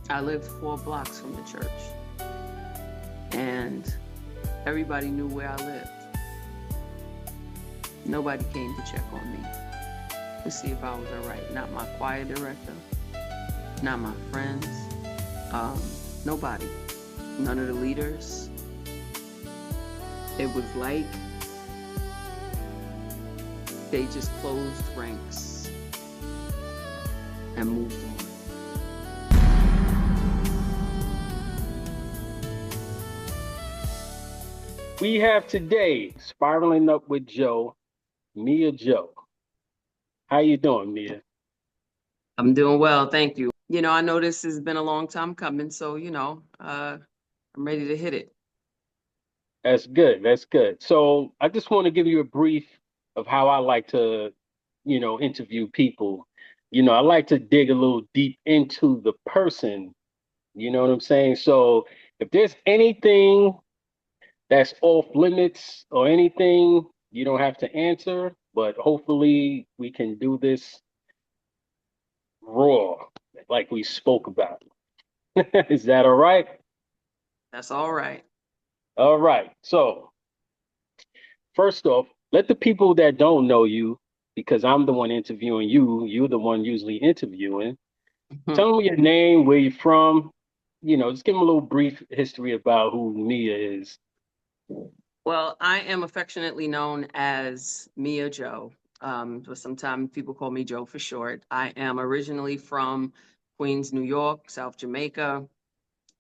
I lived 4 blocks from the church, and everybody knew where I lived. Nobody came to check on me to see if I was all right. Not my choir director, not my friends, um, nobody, none of the leaders. It was like they just closed ranks and moved on. We have today spiraling up with Joe, Meah Joe. How you doing, Meah? I'm doing well, thank you. I know this has been a long time coming, so I'm ready to hit it. That's good. That's good. So I just want to give you a brief of how I like to, interview people. I like to dig a little deep into the person. You know what I'm saying? So if there's anything that's off limits or anything, you don't have to answer, but hopefully we can do this raw, like we spoke about. Is that all right? That's all right. All right. So, first off, let the people that don't know you, because I'm the one interviewing you, you're the one usually interviewing. Tell them your name, where you're from. Just give them a little brief history about who Meah is. Well, I am affectionately known as Meah Joe. But sometimes people call me Joe for short. I am originally from Queens, New York, South Jamaica.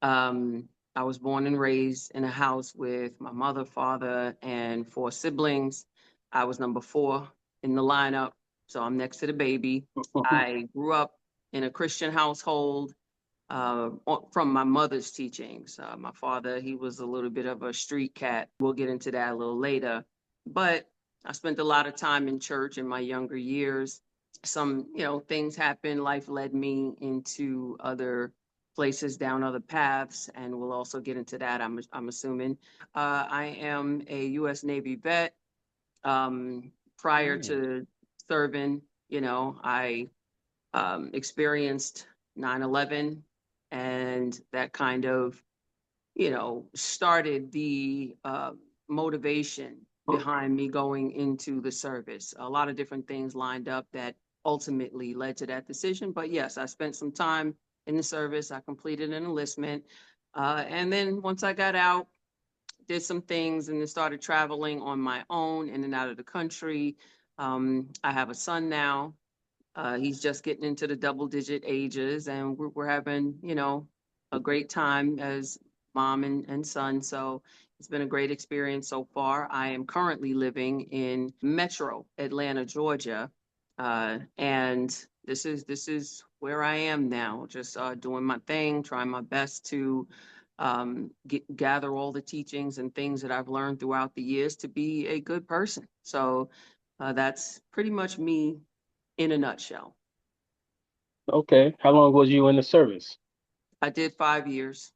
I was born and raised in a house with my mother, father, and 4 siblings. I was number 4 in the lineup, so I'm next to the baby. I grew up in a Christian household from my mother's teachings. My father, he was a little bit of a street cat. We'll get into that a little later. But I spent a lot of time in church in my younger years. Some, things happened. Life led me into other places, down other paths, and we'll also get into that. I'm assuming. I am a U.S. Navy vet. Prior Mm. to serving, I experienced 9/11, and that kind of, started the motivation behind me going into the service. A lot of different things lined up that ultimately led to that decision. But yes, I spent some time in the service. I completed an enlistment. And then once I got out, did some things and then started traveling on my own in and out of the country. I have a son now. He's just getting into the double digit ages, and we're having, a great time as mom and son. So it's been a great experience so far. I am currently living in Metro Atlanta, Georgia, and this is where I am now. Just doing my thing, trying my best to gather all the teachings and things that I've learned throughout the years to be a good person. So that's pretty much me in a nutshell. Okay. How long was you in the service? I did 5 years.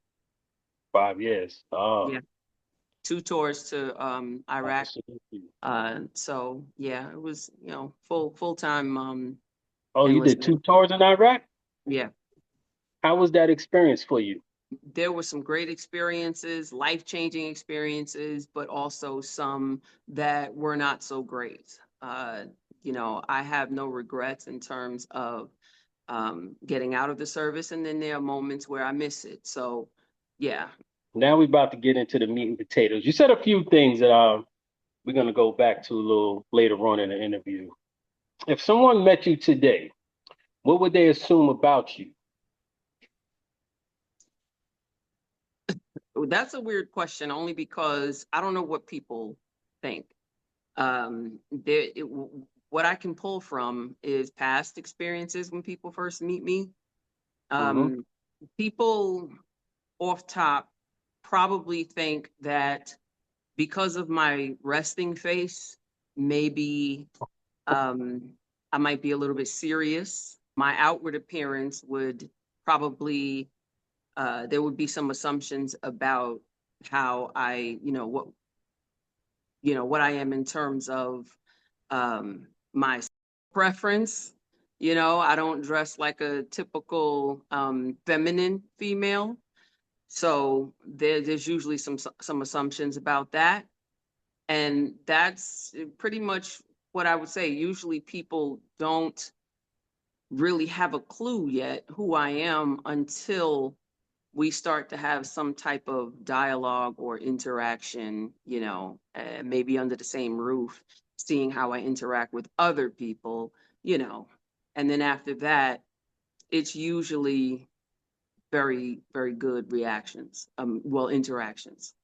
5 years. Oh, Yeah. 2 tours to I Iraq. see. So yeah, it was, full time Oh, you did enlistment. 2 tours in Iraq? Yeah. How was that experience for you? There were some great experiences, life-changing experiences, but also some that were not so great. I have no regrets in terms of getting out of the service, and then there are moments where I miss it. So yeah. Now we're about to get into the meat and potatoes. You said a few things that we're going to go back to a little later on in the interview. If someone met you today, what would they assume about you? That's a weird question, only because I don't know what people think. What I can pull from is past experiences when people first meet me. Hmm. Um, People off top probably think that because of my resting face, maybe um, I might be a little bit serious. My outward appearance would probably there would be some assumptions about how what I am in terms of my preference. I don't dress like a typical feminine female. So there's usually some assumptions about that. And that's pretty much what I would say. Usually people don't really have a clue yet who I am until we start to have some type of dialogue or interaction, maybe under the same roof, seeing how I interact with other people, you know. And then after that, it's usually very, very good reactions, well, interactions.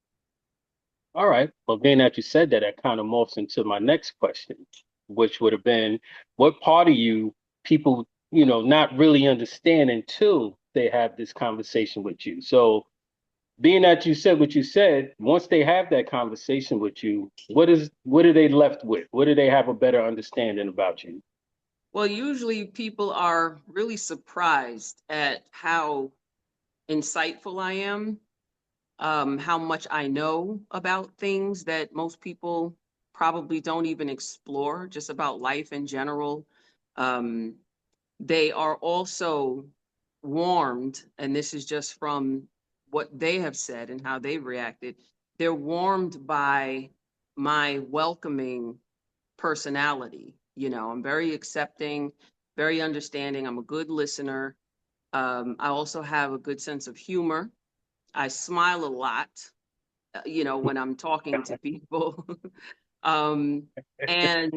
All right. Well, being that you said that, that kind of morphs into my next question, which would have been, what part of you people, not really understand until they have this conversation with you. So, being that you said what you said, once they have that conversation with you, what are they left with? What do they have a better understanding about you? Well, usually people are really surprised at how insightful I am, how much I know about things that most people probably don't even explore, just about life in general. Um, they are also warmed, and this is just from what they have said and how they've reacted. They're warmed by my welcoming personality. I'm very accepting, very understanding. I'm a good listener. I also have a good sense of humor. I smile a lot, when I'm talking to people. um, and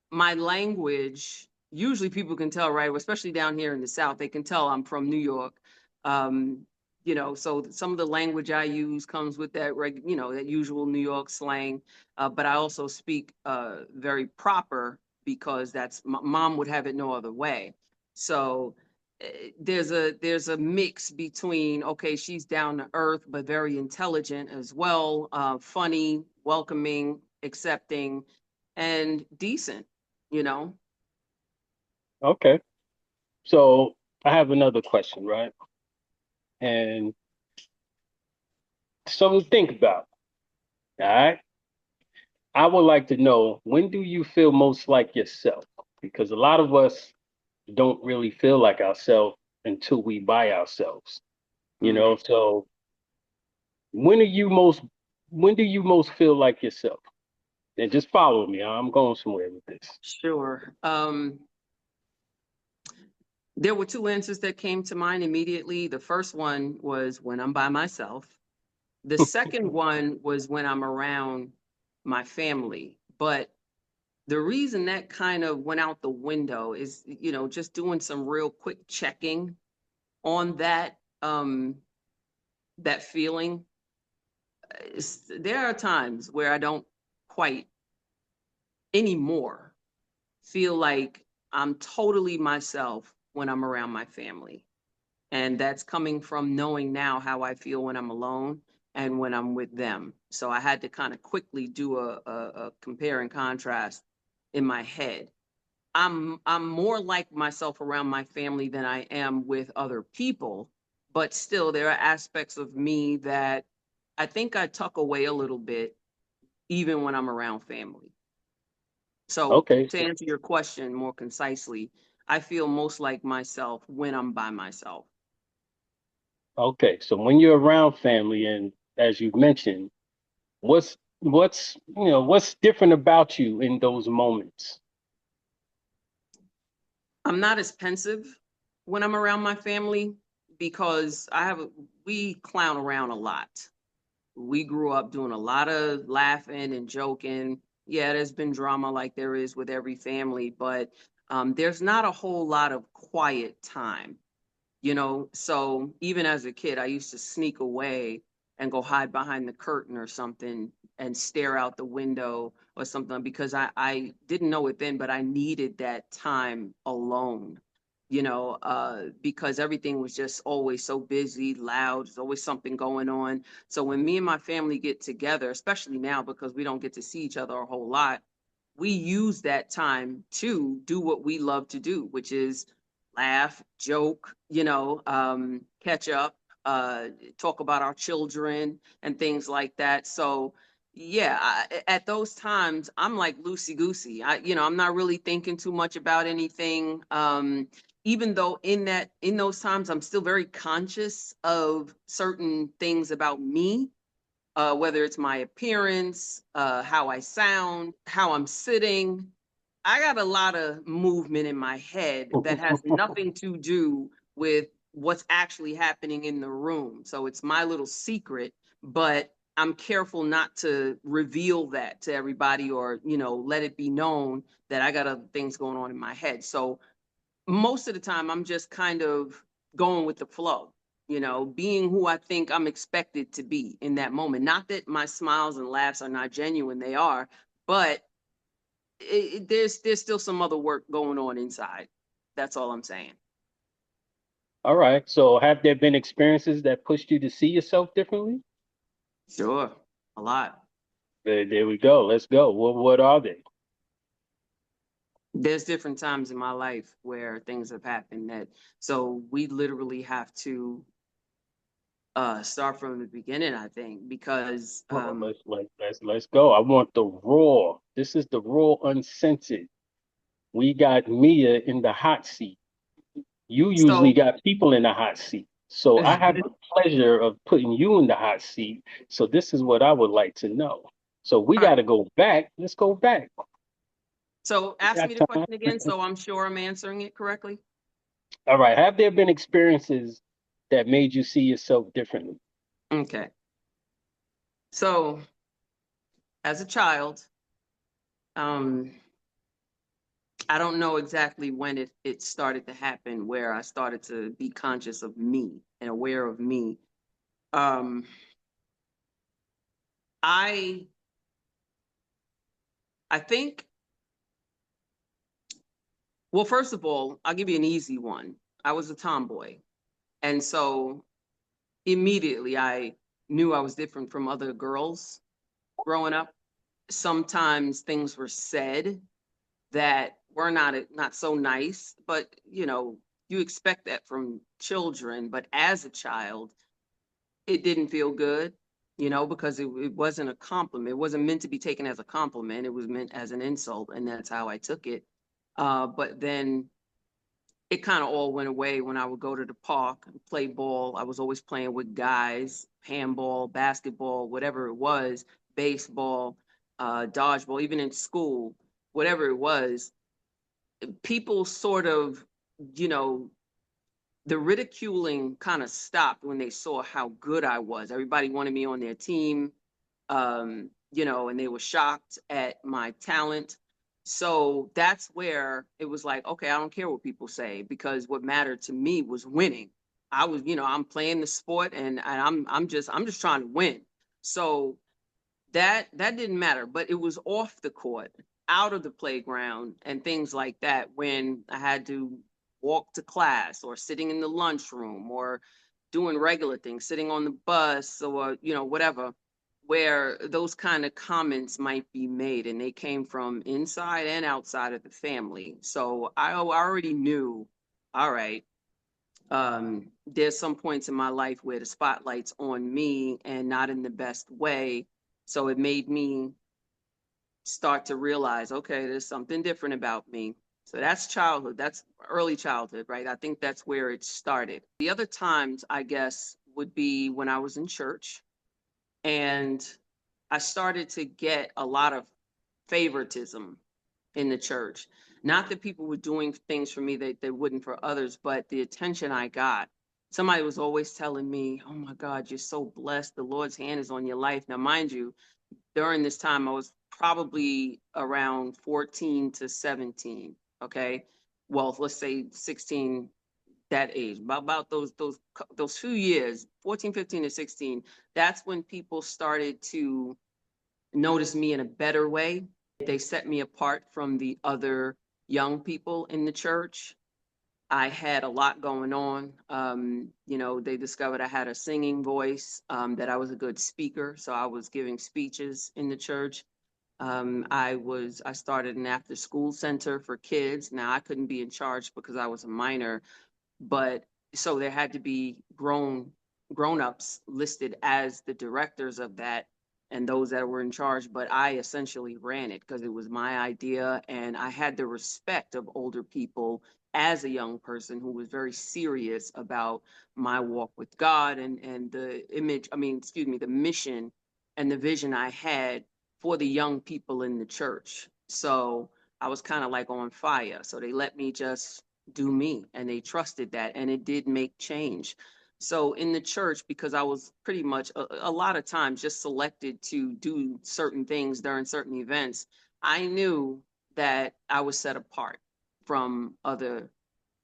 my language, usually people can tell, right? Especially down here in the South, they can tell I'm from New York. Um, so some of the language I use comes with that usual New York slang. But I also speak very proper because that's my mom would have it no other way. So there's a mix between, okay, she's down to earth but very intelligent as well, funny, welcoming, accepting, and decent, you know? Okay. So, I have another question, right? And something to think about. All right. I would like to know, when do you feel most like yourself? Because a lot of us don't really feel like ourselves until we by ourselves. Mm, So when are you most when do you most feel like yourself? And just follow me. I'm going somewhere with this. sure. There were two answers that came to mind immediately. The first one was when I'm by myself. The second one was when I'm around my family. But the reason that kind of went out the window is, just doing some real quick checking on that feeling. There are times where I don't quite anymore feel like I'm totally myself when I'm around my family. And that's coming from knowing now how I feel when I'm alone and when I'm with them. So I had to kind of quickly do a compare and contrast in my head. I'm more like myself around my family than I am with other people, but still there are aspects of me that I think I tuck away a little bit even when I'm around family. So Okay, to answer your question more concisely, I feel most like myself when I'm by myself. so when you're around family, and as you've mentioned, what's different about you in those moments? I'm not as pensive when I'm around my family because we clown around a lot. We grew up doing a lot of laughing and joking. Yeah, there's been drama like there is with every family, but there's not a whole lot of quiet time. So even as a kid, I used to sneak away and go hide behind the curtain or something and stare out the window or something because I didn't know it then, but I needed that time alone, because everything was just always so busy, loud, there's always something going on. So when me and my family get together, especially now because we don't get to see each other a whole lot, we use that time to do what we love to do, which is laugh, joke, catch up, talk about our children and things like that. So, Yeah, at those times, I'm like loosey goosey. I'm not really thinking too much about anything. Even though in those times, I'm still very conscious of certain things about me, whether it's my appearance, how I sound, how I'm sitting. I got a lot of movement in my head that has nothing to do with what's actually happening in the room. So it's my little secret, but I'm careful not to reveal that to everybody or, let it be known that I got other things going on in my head. So most of the time, I'm just kind of going with the flow, being who I think I'm expected to be in that moment. Not that my smiles and laughs are not genuine, they are, but there's still some other work going on inside. That's all I'm saying. All right. So have there been experiences that pushed you to see yourself differently? Sure, a lot. There we go. Let's go. What are they? There's different times in my life where things have happened that so we literally have to start from the beginning, I think, because Oh, let's go. I want the raw. This is the raw uncensored. We got Meah in the hot seat. You usually so got people in the hot seat. So I have the pleasure of putting you in the hot seat. So this is what I would like to know. So we all got right. to go back. Let's go back. So We ask got me the time. question again so I'm sure I'm answering it correctly. All right. Have there been experiences that made you see yourself differently? Okay. So as a child, um, I don't know exactly when it started to happen where I started to be conscious of me and aware of me. Um, I I think, well, first of all, I'll give you an easy one. I was a tomboy. And so immediately I knew I was different from other girls growing up. Sometimes things were said that were not so nice, but you expect that from children, but as a child, it didn't feel good, because it wasn't a compliment. It wasn't meant to be taken as a compliment. It was meant as an insult, and that's how I took it. But then it kind of all went away when I would go to the park and play ball. I was always playing with guys, handball, basketball, whatever it was, baseball, dodgeball, even in school, whatever it was. People sort of, you know, the ridiculing kind of stopped when they saw how good I was. Everybody wanted me on their team, and they were shocked at my talent. So that's where it was like, okay, I don't care what people say because what mattered to me was winning. I was, I'm playing the sport and I'm just trying to win. So that didn't matter, but it was off the court, out of the playground and things like that when I had to walk to class or sitting in the lunchroom or doing regular things, sitting on the bus or whatever, where those kind of comments might be made and they came from inside and outside of the family. So I already knew, all right, there's some points in my life where the spotlight's on me and not in the best way. So it made me start to realize, okay, there's something different about me. So that's childhood. That's early childhood, right? I think that's where it started. The other times, I guess, would be when I was in church and I started to get a lot of favoritism in the church. Not that people were doing things for me that they wouldn't for others, but the attention I got. Somebody was always telling me, oh my God, you're so blessed. The Lord's hand is on your life. Now, mind you, during this time, I was probably around 14 to 17. Okay. Well, let's say 16, that age, about those few years, 14, 15 to 16. That's when people started to notice me in a better way. They set me apart from the other young people in the church. I had a lot going on. They discovered I had a singing voice, that I was a good speaker. So I was giving speeches in the church. I started an after school center for kids. Now I couldn't be in charge because I was a minor, but so there had to be grown ups listed as the directors of that. and those that were in charge, but I essentially ran it because it was my idea, and I had the respect of older people as a young person who was very serious about my walk with God and the image, I mean, excuse me, the mission and the vision I had for the young people in the church. So I was kind of like on fire. So they let me just do me, and they trusted that, and it did make change. So in the church, because I was pretty much a lot of times just selected to do certain things during certain events, I knew that I was set apart from other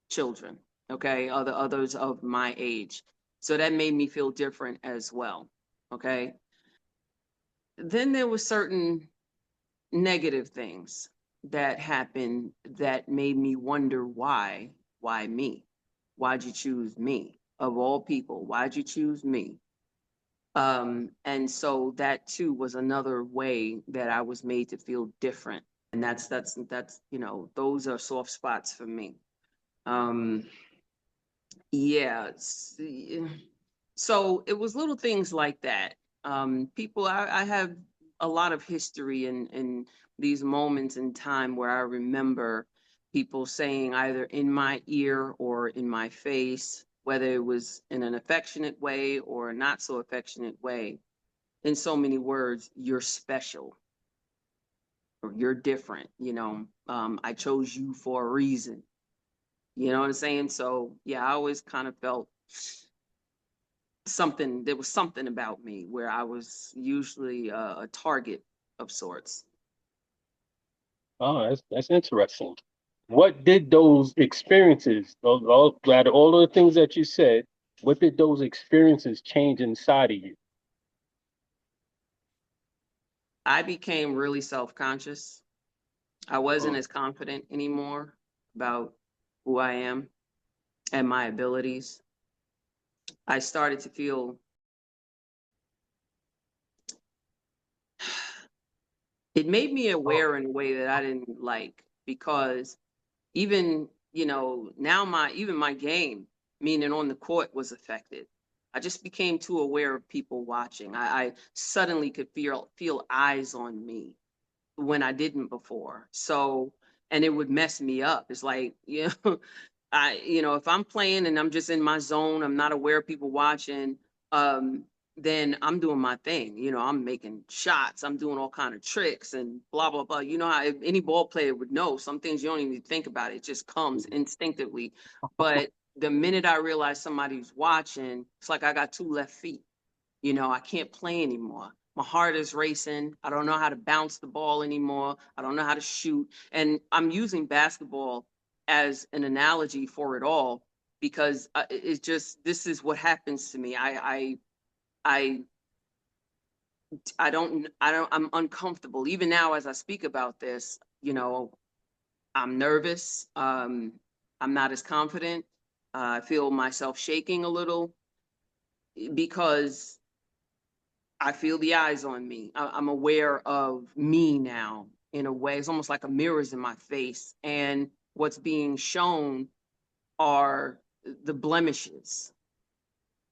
children, okay, others of my age. So that made me feel different as well, okay. Then there were certain negative things that happened that made me wonder why me? Why'd you choose me? Of all people, why'd you choose me? And so that too was another way that I was made to feel different. And that's, those are soft spots for me. Um, yeah. So it was little things like that. I have a lot of history in these moments in time where I remember people saying either in my ear or in my face, whether it was in an affectionate way or a not so affectionate way, in so many words, you're special or you're different, I chose you for a reason. You know what I'm saying? So yeah, I always kind of felt there was something about me where I was usually a target of sorts. Oh, that's interesting. What did those experiences, out of all of the things that you said, what did those experiences change inside of you? I became really self-conscious. I wasn't Mm. as confident anymore about who I am and my abilities. I started to feel it made me Oh, aware in a way that I didn't like because even, now my game, meaning on the court, was affected. I just became too aware of people watching. I suddenly could feel eyes on me when I didn't before. So, and it would mess me up. It's like, if I'm playing and I'm just in my zone, I'm not aware of people watching, um, then I'm doing my thing. I'm making shots, I'm doing all kind of tricks and blah blah blah. You know how any ball player would know some things you don't even think about. It just comes mhm. instinctively. But the minute I realize somebody's watching, it's like I got two left feet. I can't play anymore. My heart is racing. I don't know how to bounce the ball anymore. I don't know how to shoot. And I'm using basketball as an analogy for it all because it's just this is what happens to me. I I'm uncomfortable even now as I speak about this. I'm nervous. I'm not as confident. I feel myself shaking a little because I feel the eyes on me. I'm aware of me now in a way. It's almost like a mirror's in my face. And what's being shown are the blemishes.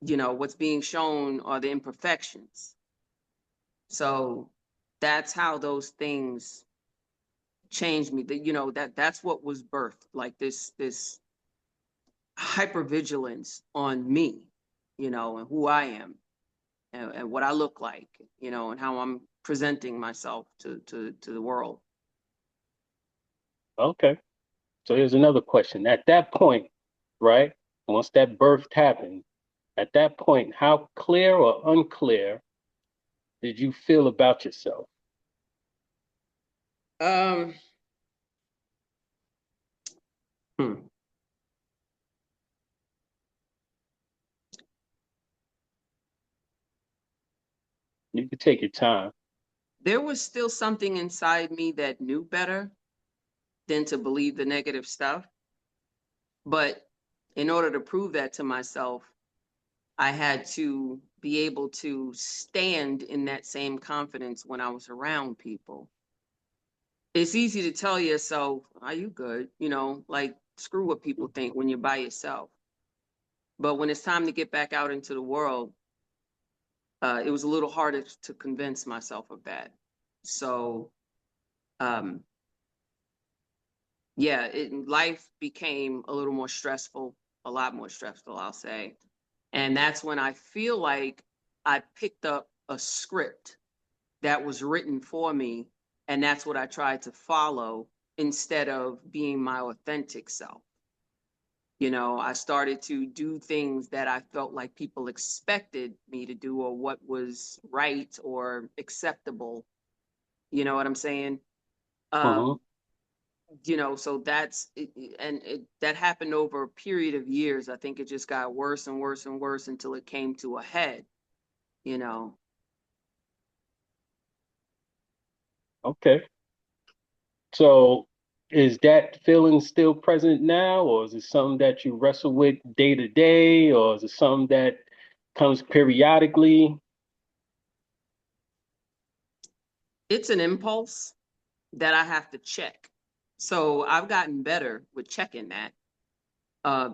What's being shown are the imperfections. So that's how those things changed me. That's what was birthed, like this hypervigilance on me, and who I am and what I look like, and how I'm presenting myself to the world. Okay. So here's another question. At that point, right? Once that birth happened, at that point, how clear or unclear did you feel about yourself? Um, hmm. You could take your time. There was still something inside me that knew better than to believe the negative stuff. But in order to prove that to myself, I had to be able to stand in that same confidence when I was around people. It's easy to tell yourself, are you good? Like screw what people think when you're by yourself. But when it's time to get back out into the world, it was a little harder to convince myself of that. So, um, yeah, life became a little more stressful, a lot more stressful, I'll say. And that's when I feel like I picked up a script that was written for me, and that's what I tried to follow instead of being my authentic self. You know, I started to do things that I felt like people expected me to do or what was right or acceptable. You know what I'm saying? Hmm. Um, so that happened over a period of years. I think it just got worse and worse and worse until it came to a head, you know. Okay. So is that feeling still present now, or is it something that you wrestle with day to day, or is it something that comes periodically? It's an impulse that I have to check. So I've gotten better with checking that.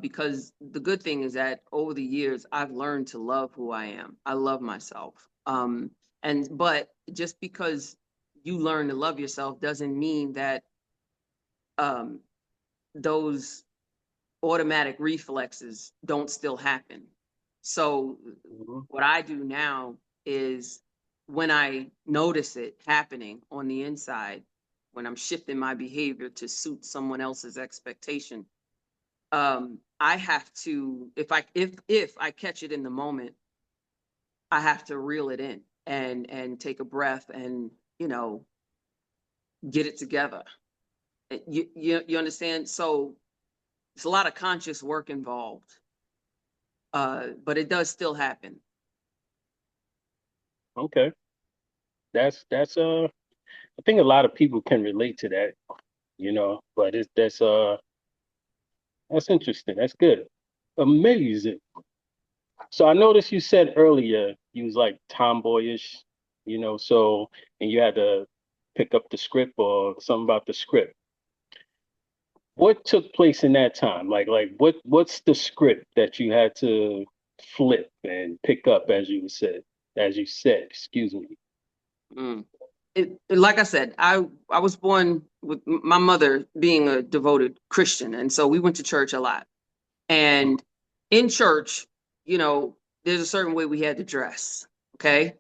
Because the good thing is that over the years, I've learned to love who I am. I love myself. But just because you learn to love yourself doesn't mean that um, those automatic reflexes don't still happen. So Mhm. what I do now is when I notice it happening on the inside, when I'm shifting my behavior to suit someone else's expectation, I have to, if I catch it in the moment, I have to reel it in and take a breath and get it together. You understand? So it's a lot of conscious work involved, but it does still happen. Okay. That's I think a lot of people can relate to that, but that's interesting. That's good. Amazing. So I noticed you said earlier you was like tomboyish, so and you had to pick up the script or something about the script. What took place in that time? What's the script that you had to flip and pick up as you said, excuse me. Mm. Like I said, I was born with my mother being a devoted Christian, and so we went to church a lot. And in church, you know, there's a certain way we had to dress. Okay.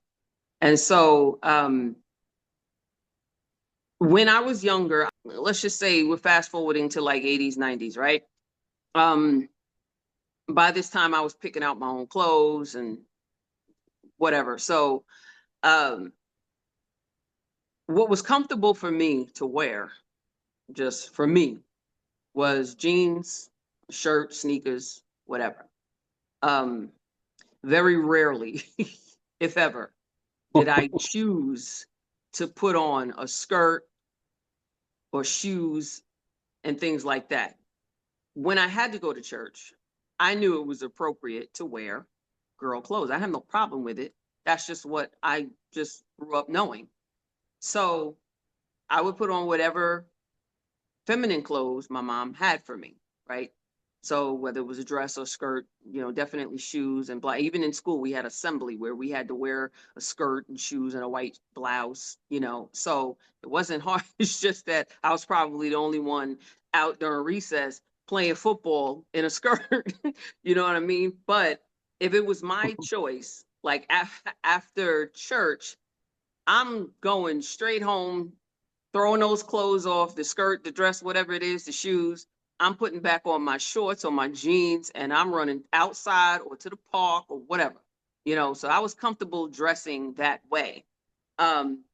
And so when I was younger, let's just say we're fast forwarding to like 80s, 90s, right? Um, by this time I was picking out my own clothes and whatever. So um, what was comfortable for me to wear, just for me, was jeans, shirt, sneakers, whatever. Um, very rarely, if ever, did I choose to put on a skirt or shoes and things like that. When I had to go to church, I knew it was appropriate to wear girl clothes. I have no problem with it. That's just what I just grew up knowing. So I would put on whatever feminine clothes my mom had for me, right? So whether it was a dress or skirt, definitely shoes and black. Even in school, we had assembly where we had to wear a skirt and shoes and a white blouse. So it wasn't hard. It's just that I was probably the only one out during recess playing football in a skirt. You know what I mean? But if it was my choice, like after church, I'm going straight home, throwing those clothes off, the skirt, the dress, whatever it is, the shoes. I'm putting back on my shorts or my jeans and I'm running outside or to the park or whatever. So I was comfortable dressing that way. Um,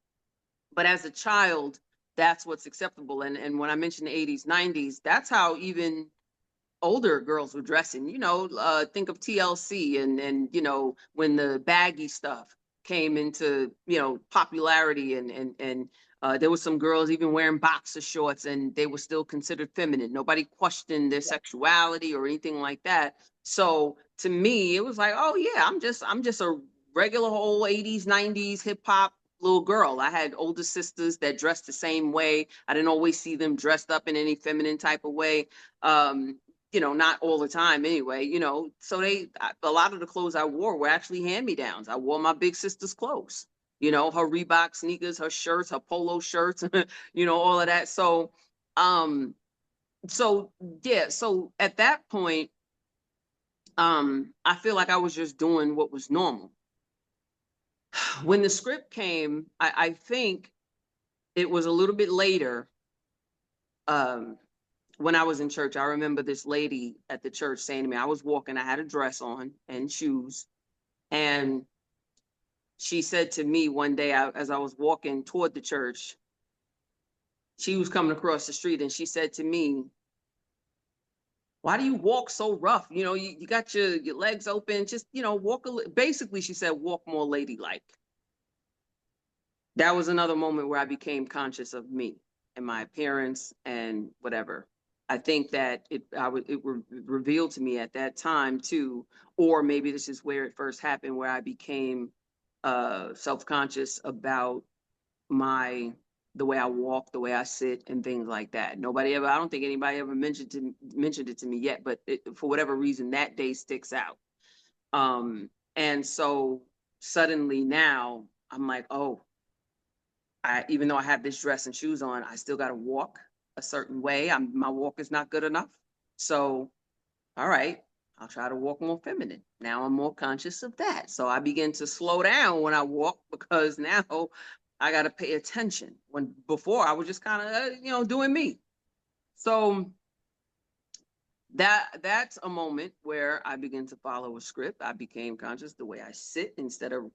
but as a child, that's what's acceptable. And when I mentioned the 80s, 90s, that's how even older girls were dressing. Think of TLC and when the baggy stuff came into popularity and there was some girls even wearing boxer shorts and they were still considered feminine. Nobody questioned their sexuality or anything like that. So to me, it was like, oh yeah, I'm just a regular whole 80s, 90s hip hop little girl. I had older sisters that dressed the same way. I didn't always see them dressed up in any feminine type of way. not all the time anyway, so a lot of the clothes I wore were actually hand-me-downs. I wore my big sister's clothes, her Reebok sneakers, her shirts, her polo shirts, all of that. Um, so yeah, so at that point, I feel like I was just doing what was normal. When the script came, I think it was a little bit later, um, when I was in church. I remember this lady at the church saying to me, I was walking, I had a dress on and shoes. And she said to me one day, as I was walking toward the church, she was coming across the street and she said to me, why do you walk so rough? You got your legs open, just, walk basically, she said, walk more ladylike. That was another moment where I became conscious of me and my appearance and whatever. I think that it revealed to me at that time too, or maybe this is where it first happened, where I became self-conscious about my the way I walk, the way I sit, and things like that. I don't think anybody ever mentioned it to me yet, but for whatever reason, that day sticks out. And so suddenly now I'm like, oh, even though I have this dress and shoes on, I still got to walk a certain way. My walk is not good enough. So, all right, I'll try to walk more feminine. Now I'm more conscious of that. So I begin to slow down when I walk because now I got to pay attention. When before I was just kind of, doing me. So that's a moment where I begin to follow a script. I became conscious the way I sit instead of,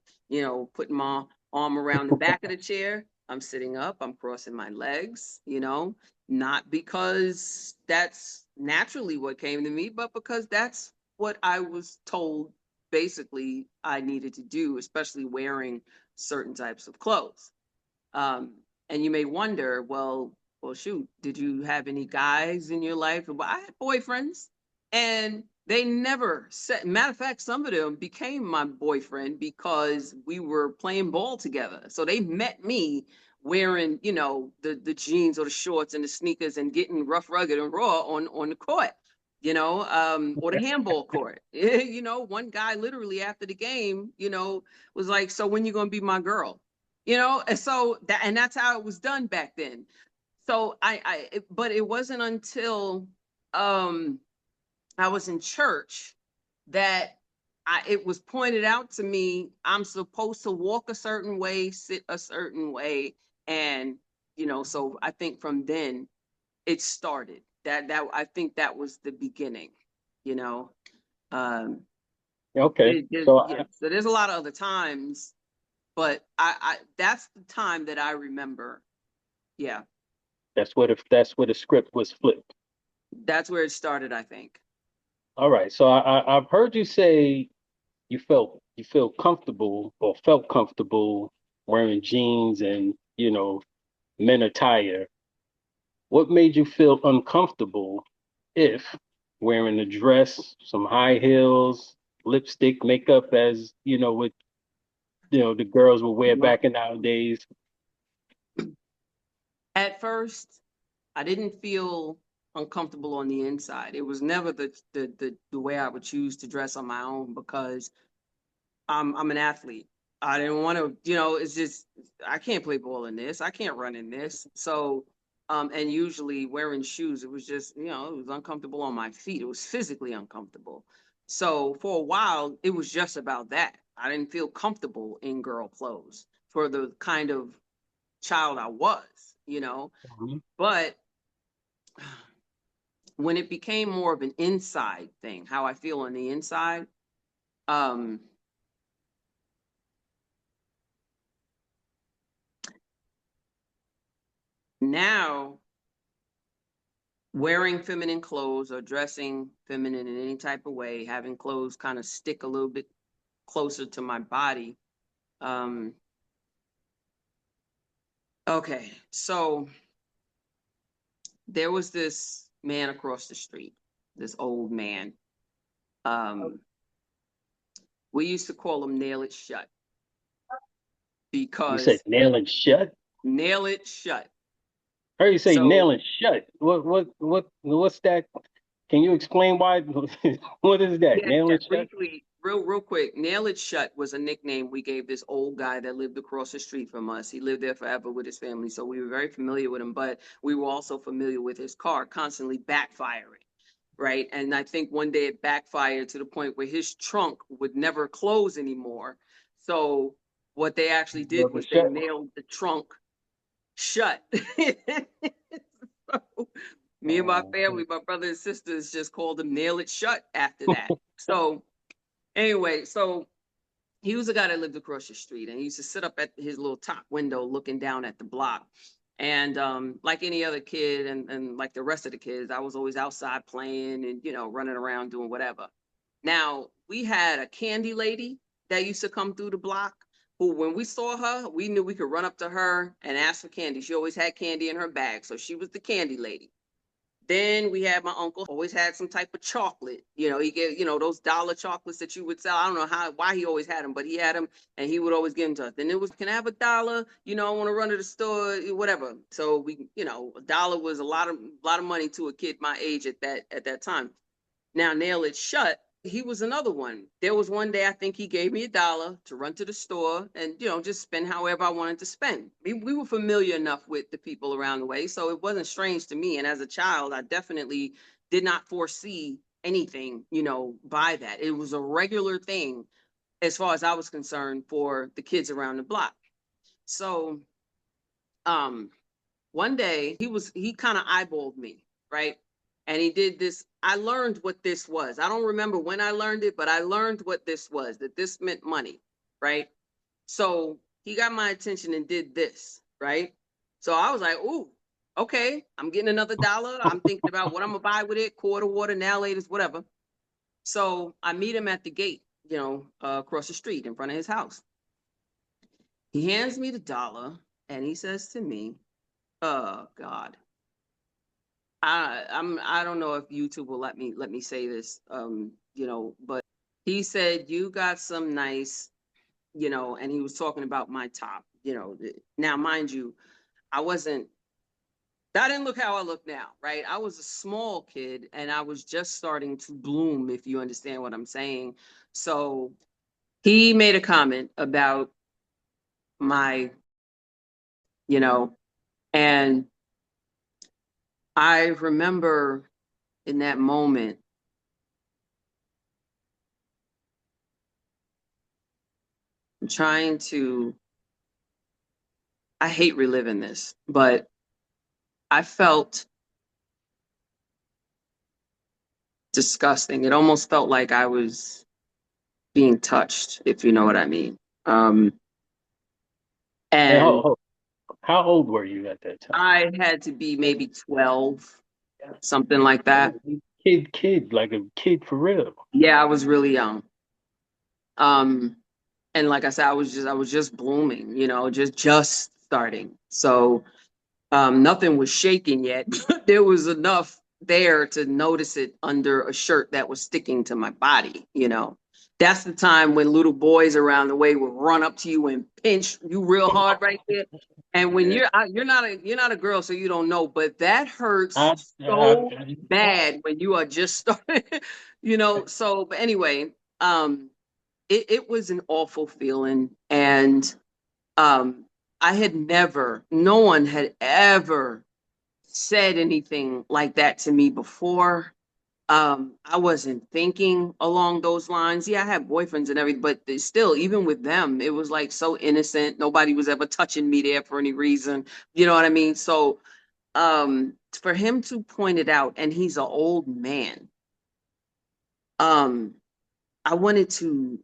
putting my arm around the back of the chair. I'm sitting up, I'm crossing my legs, not because that's naturally what came to me, but because that's what I was told basically I needed to do, especially wearing certain types of clothes. Um, and you may wonder, well, shoot, did you have any guys in your life? Well, I had boyfriends, and they never said. Matter of fact, some of them became my boyfriend because we were playing ball together. So they met me wearing, the jeans or the shorts and the sneakers and getting rough, rugged, and raw on the court. Or the handball court. One guy literally after the game, was like, "So when you gonna be my girl?" And so that's how it was done back then. So but it wasn't until um I was in church that it was pointed out to me I'm supposed to walk a certain way, sit a certain way, and so I think from then it started. That I think that was the beginning, you know. Um Okay. So yeah, so there's a lot of other times, but I that's the time that I remember. Yeah, that's where the script was flipped. that's where it started, I think. All right. So I've heard you say you feel comfortable or felt comfortable wearing jeans and, men attire. What made you feel uncomfortable if wearing a dress, some high heels, lipstick, makeup, as what the girls would wear Well, back in nowadays? at first, I didn't feel uncomfortable on the inside. It was never the way I would choose to dress on my own because I'm an athlete. I didn't want to, it's just I can't play ball in this. I can't run in this. So and usually wearing shoes, it was just, it was uncomfortable on my feet. It was physically uncomfortable. So for a while, it was just about that. I didn't feel comfortable in girl clothes for the kind of child I was. Mhm. But when it became more of an inside thing, how I feel on the inside, um, now wearing feminine clothes or dressing feminine in any type of way, having clothes kind of stick a little bit closer to my body. Um, okay, so there was this man across the street, this old man. Um, we used to call him Nail It Shut You said because nail it shut. Nail It Shut. I heard you say So nail it shut. What's that? Can you explain why? What is that? Yeah, Nail yeah, it shut? briefly, real quick. Nail It Shut was a nickname we gave this old guy that lived across the street from us. He lived there forever with his family, so we were very familiar with him, but we were also familiar with his car constantly backfiring, right? And I think one day it backfired to the point where his trunk would never close anymore. So what they actually did Nailed it was they shut. nailed the trunk shut. So me and my Oh, family, my brother and sisters just called him Nail It Shut after that. So anyway, so he was a guy that lived across the street and he used to sit up at his little top window looking down at the block. And like any other kid and like the rest of the kids, I was always outside playing and, running around doing whatever. Now, we had a candy lady that used to come through the block who, when we saw her, we knew we could run up to her and ask for candy. She always had candy in her bag. So she was the candy lady. Then we had my uncle always had some type of chocolate. He gave, those dollar chocolates that you would sell. I don't know why he always had them, but he had them and he would always give them to us. Then it was, can I have a dollar? I want to run to the store, whatever. So we, a dollar was a lot of money to a kid my age at that time. Now, Nail It Shut, he was another one. There was one day I think he gave me a dollar to run to the store and, just spend however I wanted to spend. We were familiar enough with the people around the way, so it wasn't strange to me. And as a child, I definitely did not foresee anything, by that. It was a regular thing as far as I was concerned for the kids around the block. So, um, one day he kind of eyeballed me, right? And he did this. I learned what this was. I don't remember when I learned it, but I learned what this was, that this meant money, right? So he got my attention and did this, right? So I was like, ooh, okay, I'm getting another dollar. I'm thinking about what I'm gonna buy with it, quarter, water, now latest, whatever. So I meet him at the gate, across the street in front of his house. He hands me the dollar and he says to me, oh God, I don't know if YouTube will let me say this, but he said you got some nice, and he was talking about my top, now mind you, I didn't look how I look now, right? I was a small kid and I was just starting to bloom, if you understand what I'm saying. So he made a comment about my, you know, and I remember in that moment trying to, I hate reliving this, but I felt disgusting. It almost felt like I was being touched, if you know what I mean. Um, and and how old were you at that time? I had to be maybe 12, something like that. Kid, like a kid for real. Yeah, I was really young. Um, and like I said, I was just blooming, just starting. So nothing was shaking yet, but there was enough there to notice it under a shirt that was sticking to my body. That's the time when little boys around the way would run up to you and pinch you real hard right there. And when Yeah. you're not a girl, so you don't know, but that hurts I, so I, bad when you are just starting, So, but anyway, it was an awful feeling, and um, I had never, no one had ever said anything like that to me before. I wasn't thinking along those lines. Yeah, I had boyfriends and everything, but still, even with them, it was like so innocent. Nobody was ever touching me there for any reason. You know what I mean? So, for him to point it out, and he's an old man, um, I wanted to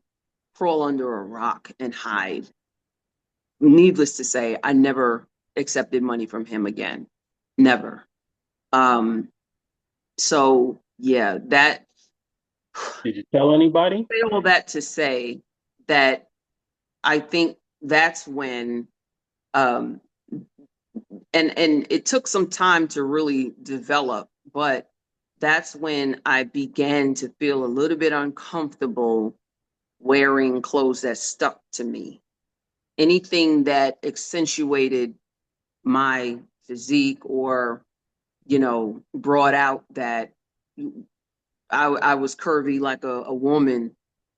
crawl under a rock and hide. Needless to say, I never accepted money from him again. Never. Um, so yeah, that did you tell anybody? say all that to say that I think that's when um and it took some time to really develop, but that's when I began to feel a little bit uncomfortable wearing clothes that stuck to me. Anything that accentuated my physique or brought out that I was curvy like a woman.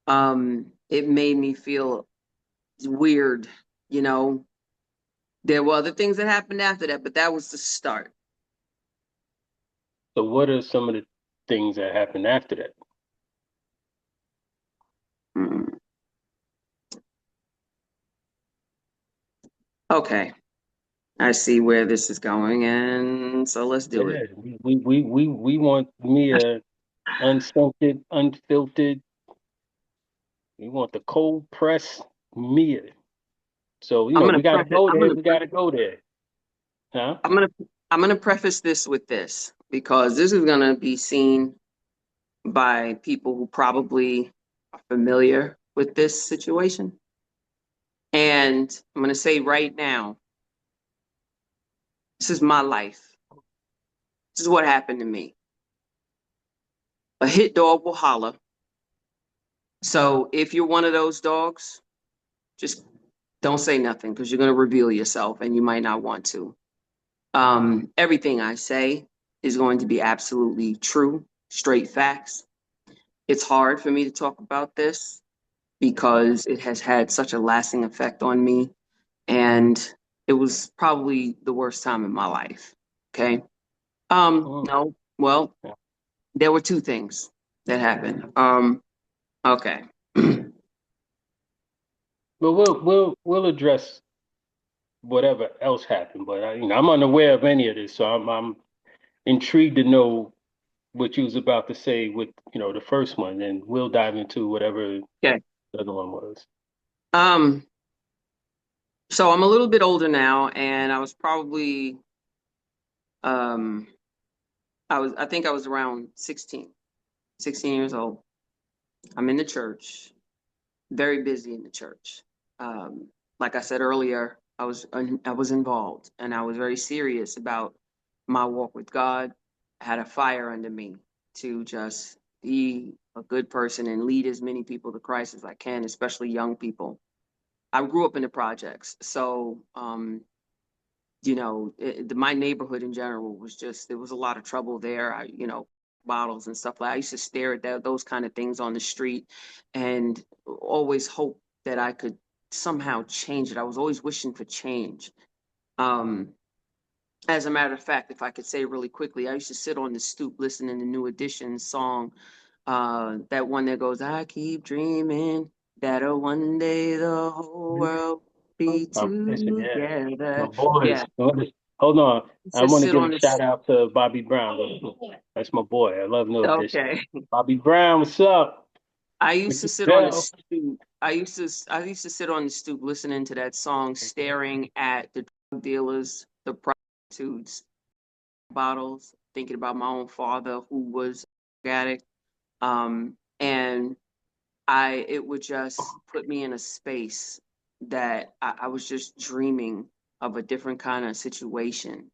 It made me feel weird, you know. There were other things that happened after that, but that was the start. So what are some of the things that happened after that? Mm. Okay, I see where this is going, and so let's do it. Yeah, we want Meah unscented, unfiltered. We want the cold press Meah. So, I'm gonna we gotta preface. go there. We gotta go there. Huh? I'm gonna I'm gonna preface this with this because this is gonna be seen by people who probably are familiar with this situation. And I'm gonna say right now, this is my life. This is what happened to me. A hit dog will holler. So if you're one of those dogs, just don't say nothing because you're gonna reveal yourself and you might not want to. Everything I say is going to be absolutely true, straight facts. It's hard for me to talk about this because it has had such a lasting effect on me. And it was probably the worst time in my life. Okay. Mm. No, well, there were two things that happened. Okay. But we'll address whatever else happened. But I'm unaware of any of this, so I'm intrigued to know what you was about to say with the first one, and we'll dive into whatever Okay. the other one was. Um, so I'm a little bit older now, and I was probably um I think I was around 16 years old. I'm in the church, very busy in the church. Um, like I said earlier, I was involved and I was very serious about my walk with God. I had a fire under me to just be a good person and lead as many people to Christ as I can, especially young people. I grew up in the projects, so my neighborhood in general was just there was a lot of trouble there. Bottles and stuff like I used to stare at those kind of things on the street and always hope that I could somehow change it. I was always wishing for change. Um, as a matter of fact, if I could say really quickly, I used to sit on the stoop listening to New Edition's song, that one that goes, I keep dreaming that one day the whole world be Competition, yeah. My together. boys. Yeah, Hold on. I just want to sit give a on the shout out to Bobby Brown. That's my boy. I love No Edition. okay. Bobby Brown, what's up? I used to Mr. sit on the Bell. stoop. I used to sit on the stoop listening to that song, staring at the drug dealers, the prostitutes, bottles, thinking about my own father who was a drug addict. And it would just put me in a space that I was just dreaming of a different kind of situation.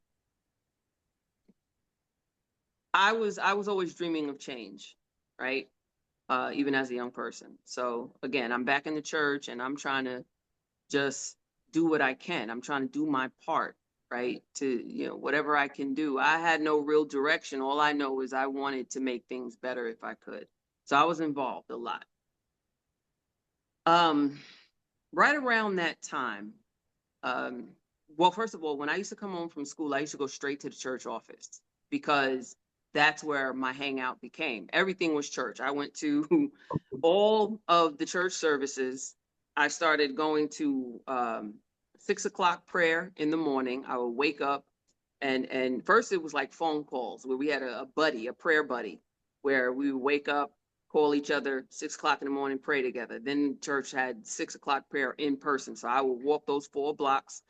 I was always dreaming of change, right? Even as a young person. So again, I'm back in the church and I'm trying to just do what I can. I'm trying to do my part, right? To, whatever I can do. I had no real direction. All I know is I wanted to make things better if I could. So I was involved a lot. Um, right around that time, um, well, first of all, when I used to come home from school, I used to go straight to the church office because that's where my hangout became. Everything was church. I went to all of the church services. I started going to 6 o'clock prayer in the morning. I would wake up and first it was like phone calls where we had a buddy, a prayer buddy, where we would wake up, call each other 6 o'clock in the morning, pray together. Then church had 6 o'clock prayer in person. So I would walk those 4 blocks,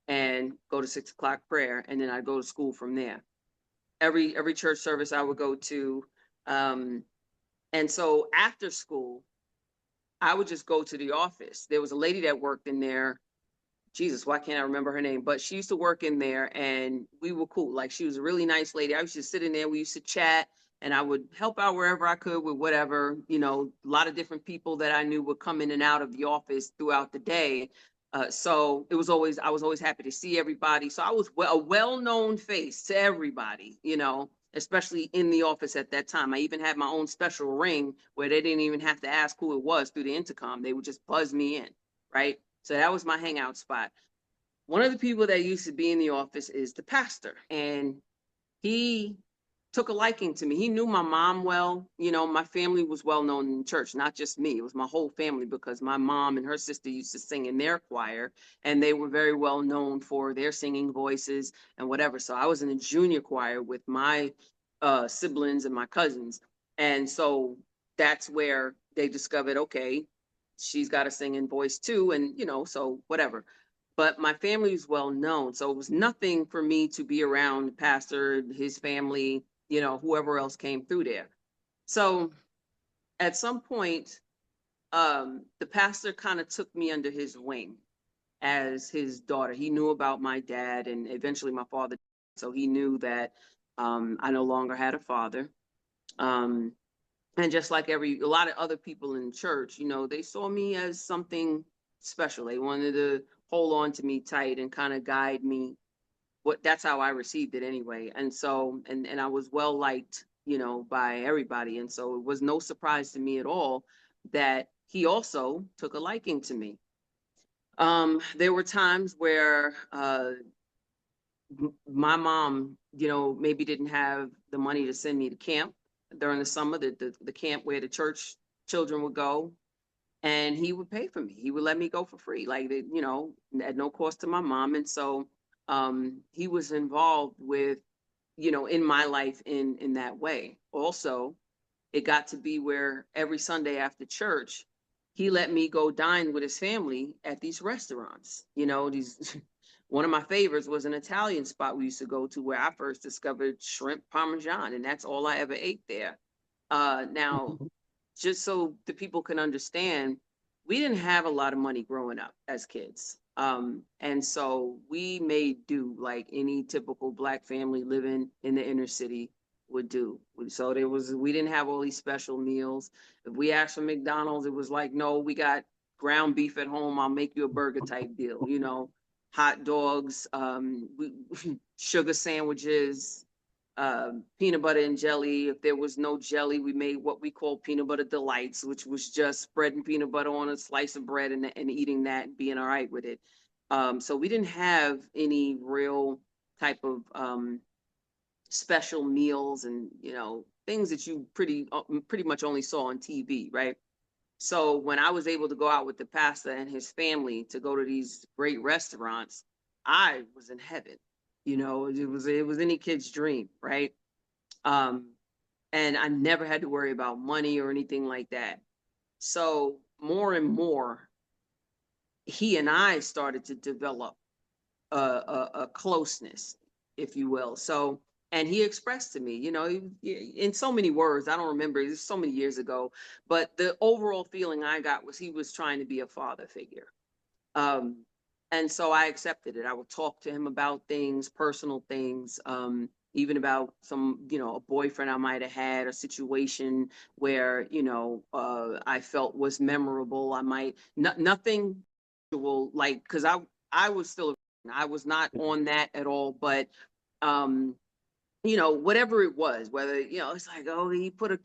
and go to 6 o'clock prayer, and then I'd go to school from there. Every church service I would go to. Um, and so after school, I would just go to the office. There was a lady that worked in there. Jesus, why can't I remember her name? But she used to work in there and we were cool. Like she was a really nice lady. I used to sit in there. We used to chat and I would help out wherever I could with whatever, a lot of different people that I knew would come in and out of the office throughout the day. So I was always happy to see everybody. So I was a well-known face to everybody. especially in the office at that time. I even had my own special ring where they didn't even have to ask who it was through the intercom. They would just buzz me in, right? So that was my hangout spot. One of the people that used to be in the office is the pastor, and he took a liking to me. He knew my mom well. You know, my family was well known in church, not just me. It was my whole family because my mom and her sister used to sing in their choir, and they were very well known for their singing voices and whatever. So I was in a junior choir with my siblings and my cousins. And so that's where they discovered, okay, she's got a singing voice too. And, you know, so whatever, but my family was well known. So it was nothing for me to be around the pastor, his family, you know, whoever else came through there. So at some point, the pastor kind of took me under his wing as his daughter. He knew about my dad and eventually my father. So he knew that I no longer had a father. Um, and just like a lot of other people in church, you know, they saw me as something special. They wanted to hold on to me tight and kind of guide me. That's how I received it anyway. And so, and I was well liked, you know, by everybody. And so it was no surprise to me at all that he also took a liking to me. There were times where my mom, you know, maybe didn't have the money to send me to camp during the summer, the camp where the church children would go, and he would pay for me. He would let me go for free, like, you know, at no cost to my mom. And so he was involved with, you know, in my life in that way. Also, it got to be where every Sunday after church, he let me go dine with his family at these restaurants. You know, these one of my favorites was an Italian spot we used to go to where I first discovered shrimp parmesan, and that's all I ever ate there. Now, just so the people can understand, we didn't have a lot of money growing up as kids. And so we made do like any typical Black family living in the inner city would do. So we didn't have all these special meals. If we asked for McDonald's, it was like, no, we got ground beef at home. I'll make you a burger type deal, you know, hot dogs, sugar sandwiches, peanut butter and jelly. If there was no jelly, we made what we call peanut butter delights, which was just spreading peanut butter on a slice of bread and eating that and being all right with it. So we didn't have any real type of special meals and, you know, things that you pretty much only saw on TV, right? So when I was able to go out with the pastor and his family to go to these great restaurants, I was in heaven. You know, it was any kid's dream, right? Um, and I never had to worry about money or anything like that. So more and more, he and I started to develop a closeness, if you will. So, and he expressed to me, you know, in so many words, I don't remember, it was so many years ago, but the overall feeling I got was he was trying to be a father figure. Um, and so I accepted it. I would talk to him about things, personal things, even about some, you know, a boyfriend I might have had, a situation where, you know, I felt was memorable. I might nothing like, because I was still, I was not on that at all, but um you know, whatever it was, whether, you know, it's like, oh, he put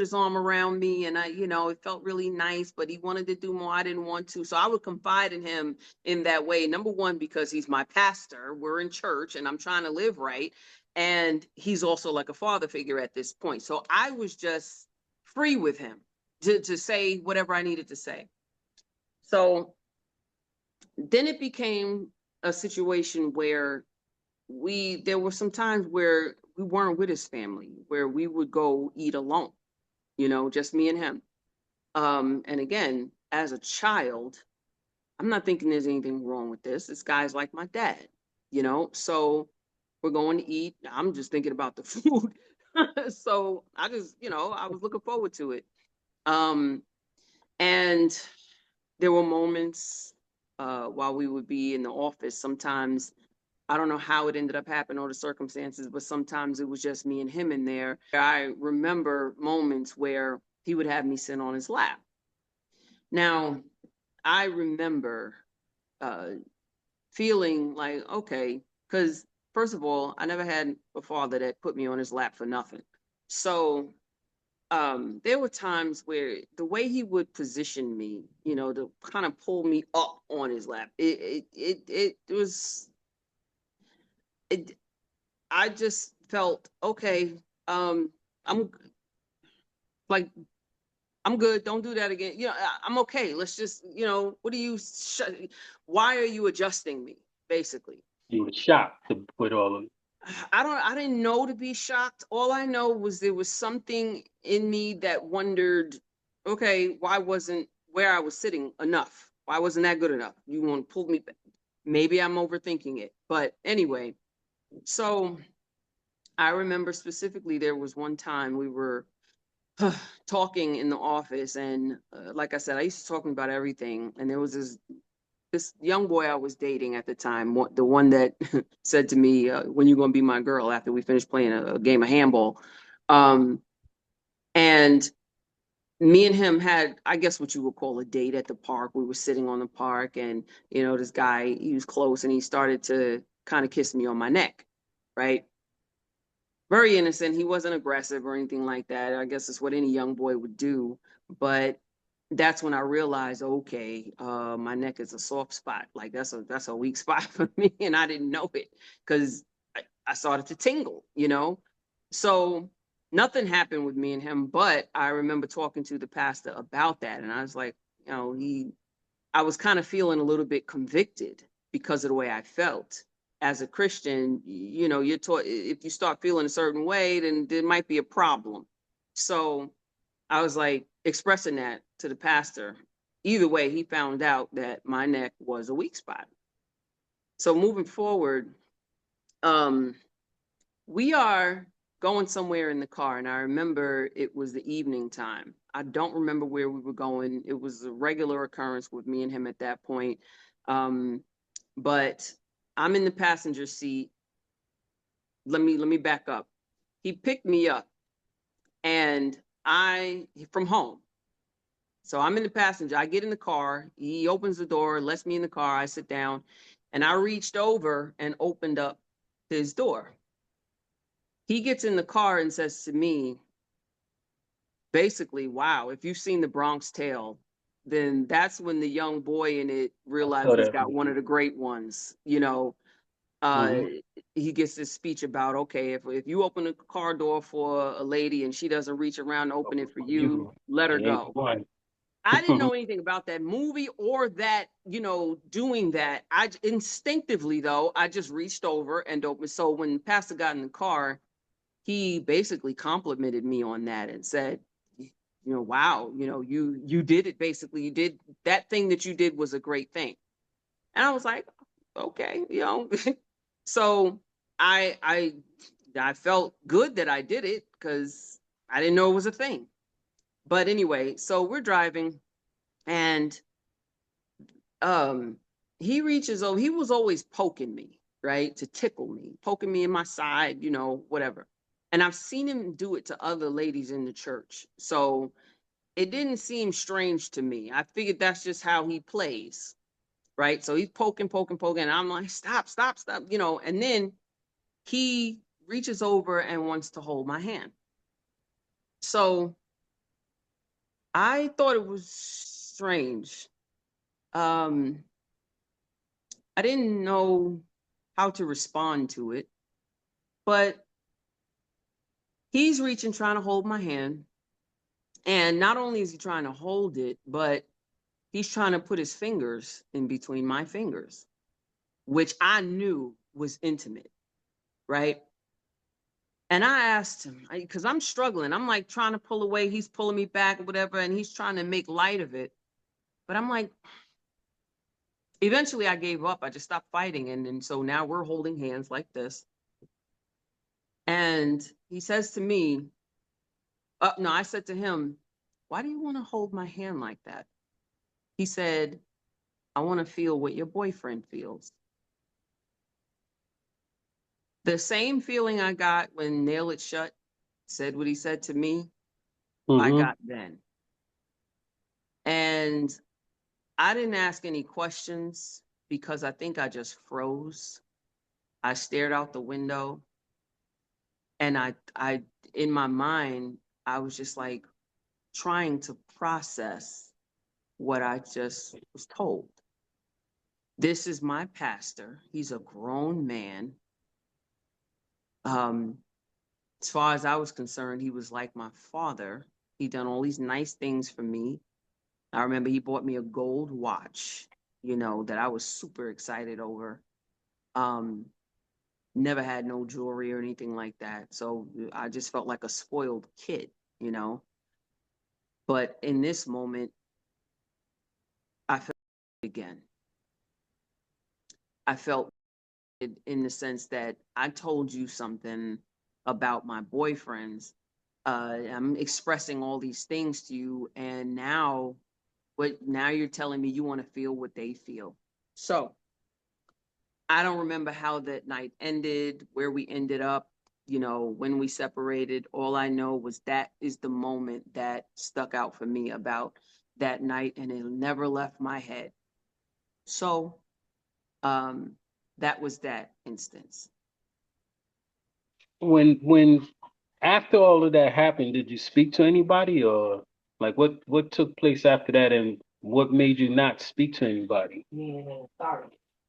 his arm around me and I, you know, it felt really nice, but he wanted to do more. I didn't want to. So I would confide in him in that way. Number one, because he's my pastor, we're in church and I'm trying to live right. And he's also like a father figure at this point. So I was just free with him to say whatever I needed to say. So then it became a situation where there were some times where we weren't with his family, where we would go eat alone, you know, just me and him. And again, as a child, I'm not thinking there's anything wrong with this. This guy's like my dad, you know. So we're going to eat. I'm just thinking about the food. So I just, you know, I was looking forward to it. Um, and there were moments while we would be in the office. Sometimes I don't know how it ended up happening or the circumstances, but sometimes it was just me and him in there. I remember moments where he would have me sit on his lap. Now, I remember uh, feeling like, okay, because first of all, I never had a father that put me on his lap for nothing. So there were times where the way he would position me, you know, to kind of pull me up on his lap, it was it. I just felt okay. I'm like I'm good. Don't do that again. You know, I'm okay. Let's just, you know, what are you? Why are you adjusting me? Basically, You were shocked with all of it. I didn't know to be shocked. All I know was there was something in me that wondered, okay, why wasn't where I was sitting enough? Why wasn't that good enough? You want to pull me back? Maybe I'm overthinking it. But anyway, so I remember specifically there was one time we were talking in the office, and like I said, I used to talk about everything. And there was this young boy I was dating at the time, the one that said to me, "When you gonna be my girl?" After we finished playing a game of handball, um, and me and him had, I guess, what you would call a date at the park. We were sitting on the park, and you know, this guy, he was close, and he started to kind of kiss me on my neck, right? Very innocent. He wasn't aggressive or anything like that. I guess it's what any young boy would do. But that's when I realized, okay, my neck is a soft spot. Like that's a weak spot for me, and I didn't know it because I started to tingle, you know. So nothing happened with me and him, but I remember talking to the pastor about that, and I was like, you know, I was kind of feeling a little bit convicted because of the way I felt. As a Christian, you know, you're taught if you start feeling a certain way, then there might be a problem. So I was like expressing that to the pastor. Either way, he found out that my neck was a weak spot. So moving forward, um, we are going somewhere in the car, and I remember it was the evening time. I don't remember where we were going. It was a regular occurrence with me and him at that point. Um, but I'm in the passenger seat. Let me back up. He picked me up, and I from home. So I'm in the passenger. I get in the car. He opens the door, lets me in the car. I sit down, and I reached over and opened up his door. He gets in the car and says to me, basically, wow, if you've seen the Bronx Tale, then that's when the young boy in it I realized saw he's that got one of movie. the great ones. You know, uh, Hmm. he gets this speech about, okay, if you open a car door for a lady and she doesn't reach around to open it for For you, you, let her it ain't go. the one. I didn't know anything about that movie or that, you know, doing that. I instinctively though, I just reached over and opened. So when Pastor got in the car, he basically complimented me on that and said, you know, wow, you know, you did it. Basically, you did that thing that you did was a great thing. And I was like, okay, you know. So I I I felt good that I did it because I didn't know it was a thing. But anyway, so we're driving, and um he reaches over. He was always poking me, right, to tickle me, poking me in my side, you know, whatever. And I've seen him do it to other ladies in the church, so it didn't seem strange to me. I figured that's just how he plays, right? So he's poking, poking, poking, and I'm like, stop, stop, stop, you know. And then he reaches over and wants to hold my hand. So I thought it was strange. um I didn't know how to respond to it, but he's reaching, trying to hold my hand. And not only is he trying to hold it, but he's trying to put his fingers in between my fingers, which I knew was intimate, right? And I asked him, because I'm struggling. I'm like trying to pull away. He's pulling me back or whatever, and he's trying to make light of it. But I'm like, eventually I gave up. I just stopped fighting. And so now we're holding hands like this. And he says to me, no, I said to him, why do you want to hold my hand like that? He said, I want to feel what your boyfriend feels. The same feeling I got when Nail It Shut said what he said to me, I Hmm. got then. And I didn't ask any questions because I think I just froze. I stared out the window, and in my mind, I was just like trying to process what I just was told. This is my pastor. He's a grown man. Um, as far as I was concerned, he was like my father. He done all these nice things for me. I remember he bought me a gold watch, that I was super excited over. Um, Never had no jewelry or anything like that. So I just felt like a spoiled kid, you know. But in this moment, I felt it again. I felt it in the sense that I told you something about my boyfriends. I'm expressing all these things to you, and now you're telling me you want to feel what they feel. So I don't remember how that night ended, where we ended up, when we separated. All I know was that is the moment that stuck out for me about that night, and it never left my head. So um, that was that instance. When after all of that happened, did you speak to anybody, or like what took place after that, and what made you not speak to anybody?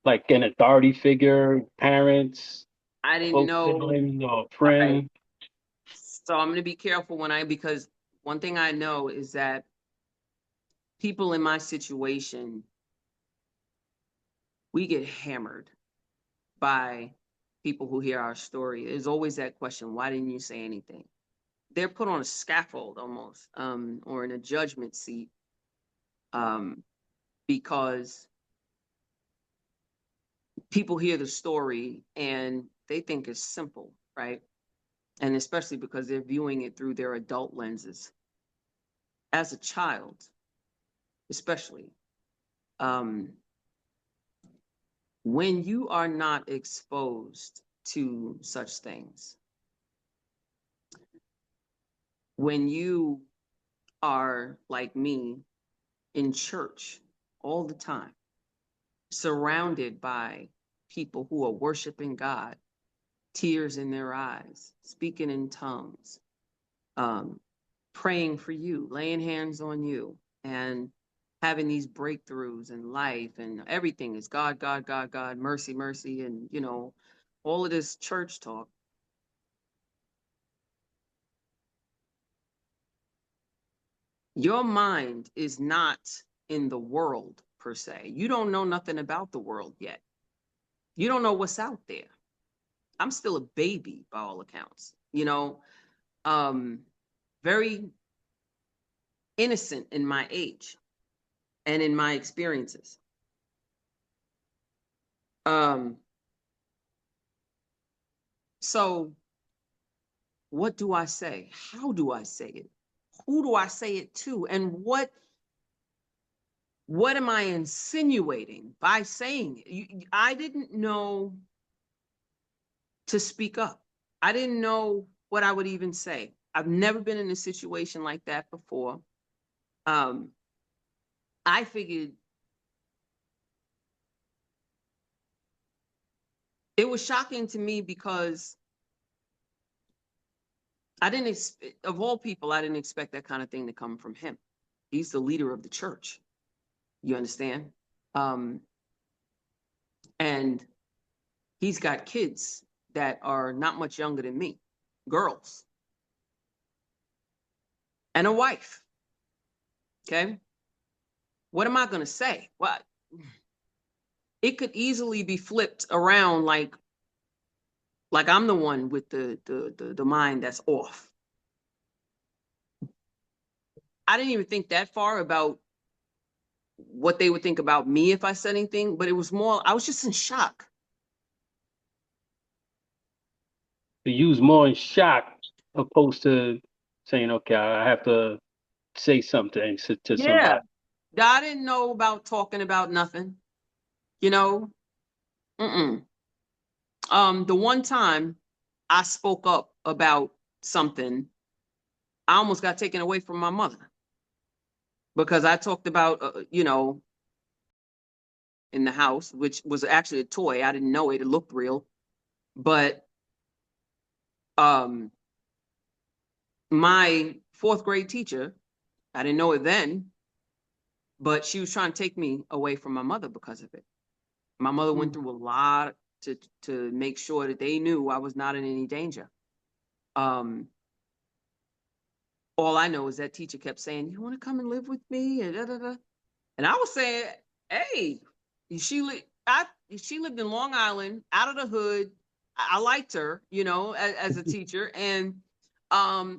Like an authority figure, parents, I didn't close know. sibling, or All right. friend? So I'm going to be careful because one thing I know is that people in my situation, we get hammered by people who hear our story. There's always that question, why didn't you say anything? They're put on a scaffold almost, or in a judgment seat, um, because people hear the story and they think it's simple, right? And especially because they're viewing it through their adult lenses. As a child, especially, um, when you are not exposed to such things, when you are like me in church all the time, surrounded by people who are worshiping God, tears in their eyes, speaking in tongues, um, praying for you, laying hands on you, and having these breakthroughs in life, and everything is God, God, God, God, mercy, mercy, and all of this church talk. Your mind is not in the world per se. You don't know nothing about the world yet. You don't know what's out there. I'm still a baby by all accounts, um, very innocent in my age and in my experiences. Um, so what do I say? How do I say it? Who do I say it to? And what am I insinuating by saying it? I didn't know to speak up. I didn't know what I would even say. I've never been in a situation like that before. Um, I figured it was shocking to me because of all people, I didn't expect that kind of thing to come from him. He's the leader of the church. You understand? Um, and he's got kids that are not much younger than me, girls, and a wife. Okay. What am I going to say? What? It could easily be flipped around like I'm the one with the mind that's off. I didn't even think that far about what they would think about me if I said anything, but it was more, I was just in shock. To use more in shock opposed to saying, okay, I have to say something to Yeah. somebody. I didn't know about talking about nothing, you know? Mm-mm. The one time I spoke up about something, I almost got taken away from my mother because I talked about, in the house, which was actually a toy. I didn't know it. It looked real. But um, my fourth grade teacher, I didn't know it then, but she was trying to take me away from my mother because of it. My mother went Mm. through a lot to make sure that they knew I was not in any danger. Um, all I know is that teacher kept saying, "You want to come and live with me?" And da, da, da. And I was saying, "Hey, I she lived in Long Island, out of the hood. I liked her, as a teacher, and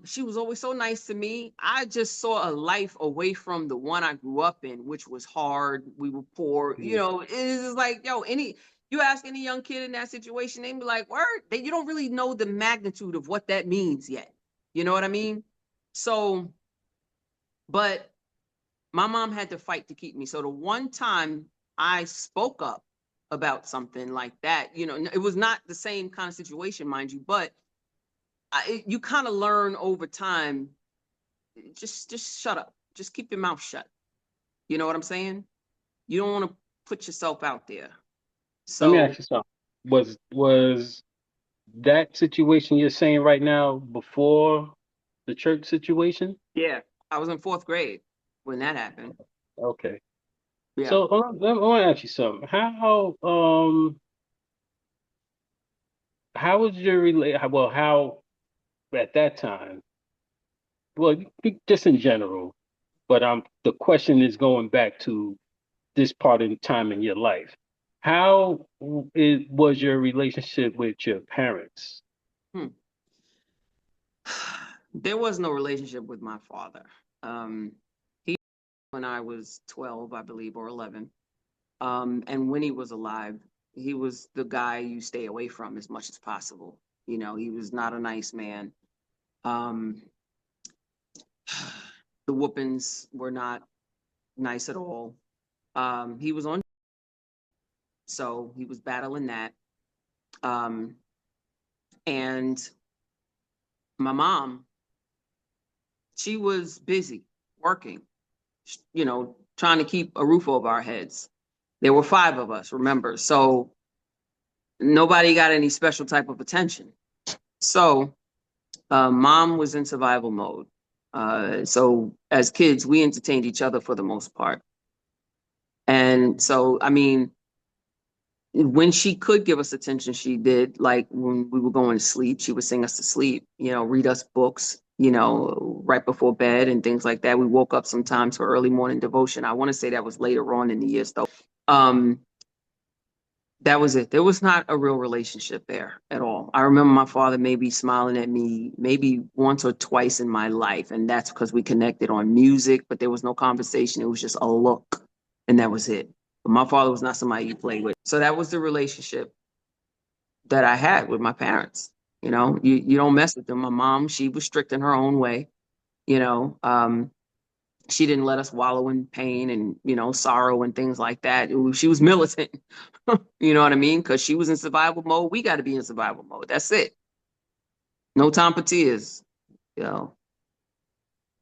she was always so nice to me. I just saw a life away from the one I grew up in, which was hard. We were poor, Yeah. It's like, you ask any young kid in that situation, they'd be like, "Word," you don't really know the magnitude of what that means yet. You know what I mean? So, but my mom had to fight to keep me. So the one time I spoke up about something like that, it was not the same kind of situation, mind you, but you kind of learn over time. Just shut up. Just keep your mouth shut. You know what I'm saying? You don't want to put yourself out there. Let me ask So you something. Was that situation you're saying right now before the church situation? yeah, I was in fourth grade when that happened. Okay. Yeah. So I want to ask you something. How was your well, how at that time? Well, just in general, but the question is going back to this part in time in your life. How was your relationship with your parents? Hmm. There was no relationship with my father. He when I was 12, I believe, or 11. And when he was alive, he was the guy you stay away from as much as possible. He was not a nice man. Um, the whoopings were not nice at all. He was on, so he was battling that. Um, and my mom, she was busy working, trying to keep a roof over our heads. There were five of us, remember? So nobody got any special type of attention. So mom was in survival mode. So as kids, we entertained each other for the most part. And so, I mean, when she could give us attention, she did. Like when we were going to sleep, she would sing us to sleep, read us books, right before bed and things like that. We woke up sometimes for early morning devotion. I want to say that was later on in the years, though. Um, that was it. There was not a real relationship there at all. I remember my father maybe smiling at me maybe once or twice in my life, and that's because we connected on music, but there was no conversation. It was just a look, and that was it. But my father was not somebody you play with. So that was the relationship that I had with my parents. You don't mess with them. My mom, she was strict in her own way. You know, um, she didn't let us wallow in pain and sorrow and things like that. She was militant. You know what I mean? Because she was in survival mode. We got to be in survival mode. That's it. No time for tears. You know.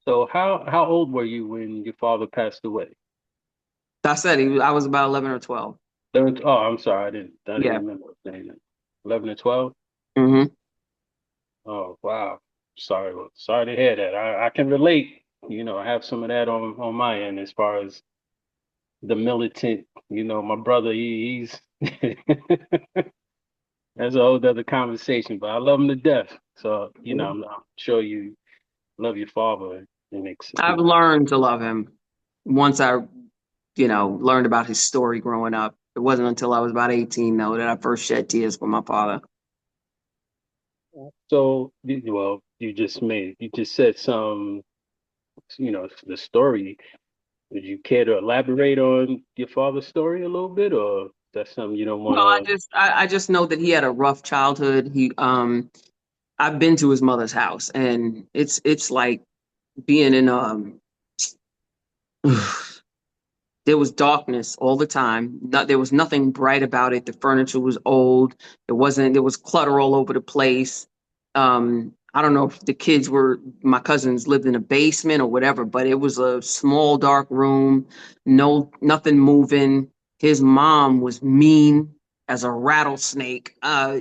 So how old were you when your father passed away? I said I was about 11 or 12. Oh, I'm sorry, I didn't Yeah. remember saying that. 11 or 12? Hmm. Oh, wow. Sorry to hear that. I can relate. I have some of that on my end as far as the militant. My brother, he's that's a whole other conversation, but I love him to death. So, I'm sure you love your father and I've learned to love him once I, learned about his story growing up. It wasn't until I was about 18, though, that I first shed tears for my father. so well, you just said some, the story. Would you care to elaborate on your father's story a little bit, or that's something you don't want Well, I to? just I just know that he had a rough childhood. I've been to his mother's house, and it's like being in there was darkness all the time. There was nothing bright about it. The furniture was old. There was clutter all over the place. I don't know if my cousins lived in a basement or whatever, but it was a small, dark room, nothing moving. His mom was mean as a rattlesnake.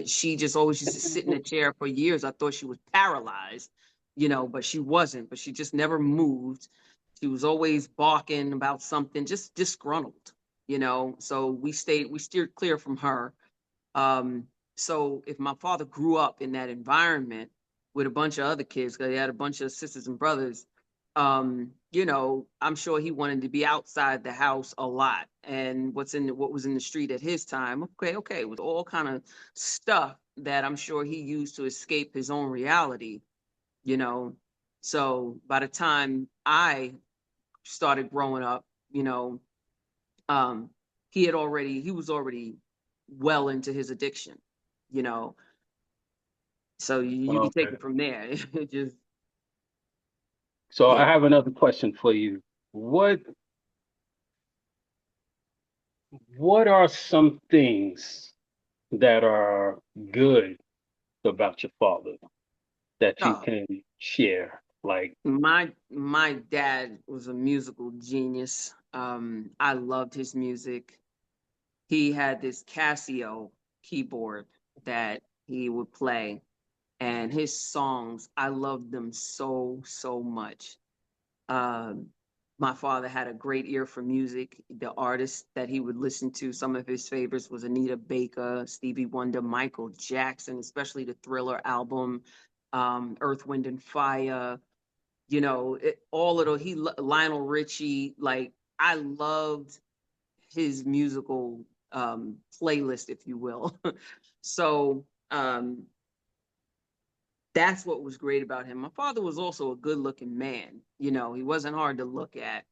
She just always used to sit in a chair for years. I thought she was paralyzed, but she wasn't. But she just never moved. She was always barking about something, just disgruntled. So we steered clear from her. Um, so if my father grew up in that environment with a bunch of other kids, because he had a bunch of sisters and brothers, I'm sure he wanted to be outside the house a lot. And what was in the street at his time, okay, it was all kind of stuff that I'm sure he used to escape his own reality, you know. So by the time I started growing up, um, he was already well into his addiction, you know. So you can take Okay. it from there. It just So I yeah. have another question for you. What what are some things that are good about your father that you Oh, can share? Like, my dad was a musical genius. I loved his music. He had this Casio keyboard that he would play, and his songs, I loved them so, so much. Um, my father had a great ear for music. The artists that he would listen to, some of his favorites was Anita Baker, Stevie Wonder, Michael Jackson, especially the Thriller album, Earth, Wind and Fire. All of those. Lionel Richie. Like I loved his musical playlist, if you will. So that's what was great about him. My father was also a good looking man. He wasn't hard to look at.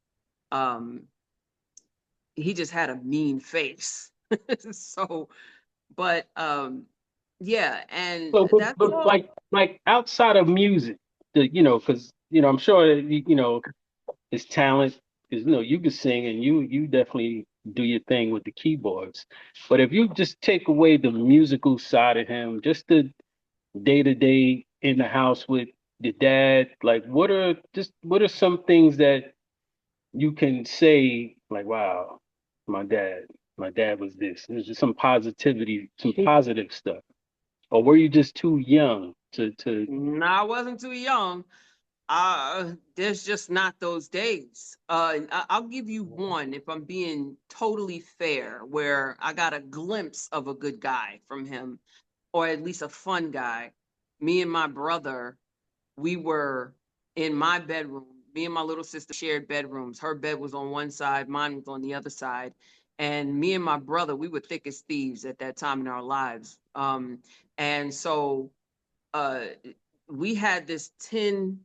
Um, he just had a mean face. So, but yeah, and so, that's but all. like outside of music, because I'm sure that his talent is, you can sing and you definitely do your thing with the keyboards. But if you just take away the musical side of him, just the day to day in the house with your dad, like what are some things that you can say like, wow, my dad, my dad was this. There's just some positivity, some positive stuff. Or were you just too young to No, I wasn't too young. There's just not those days. I'll give you one if I'm being totally fair, where I got a glimpse of a good guy from him, or at least a fun guy. Me and my brother, we were in my bedroom. Me and my little sister shared bedrooms. Her bed was on one side, mine was on the other side. And me and my brother, we were thick as thieves at that time in our lives. And so uh, we had this tin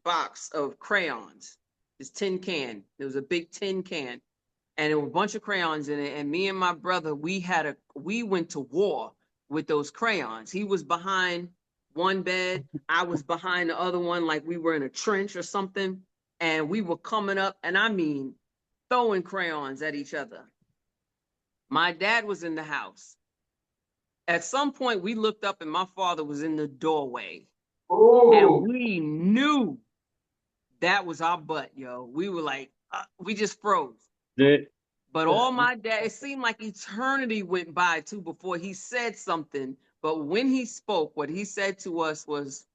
box of crayons, this tin can. There was a big tin can, and there were a bunch of crayons in it. And me and my brother, we went to war with those crayons. He was behind one bed, I was behind the other one, like we were in a trench or something. And we were coming up, and I mean, throwing crayons at each other. My dad was in the house. At some point, we looked up, and my father was in the doorway, and Oh, we knew that was our butt, yo. We were like, we just froze. that But all my dad, it seemed like eternity went by too before he said something. But when he spoke, what he said to us was,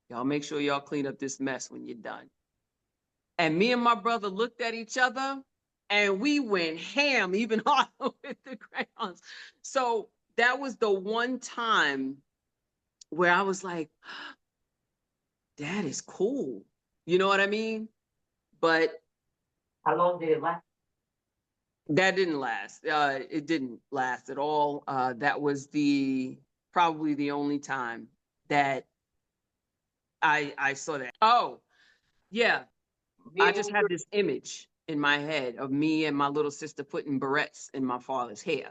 y'all make sure y'all clean up this mess when you're done. And me and my brother looked at each other and we went ham even harder with the crayons. So that was the one time where I was like, Dad is cool. You know what I mean? But How long did it last? that didn't last. It didn't last at all. That was the probably the only time that I saw that. Oh, yeah. I just had this image in my head of me and my little sister putting barrettes in my father's hair.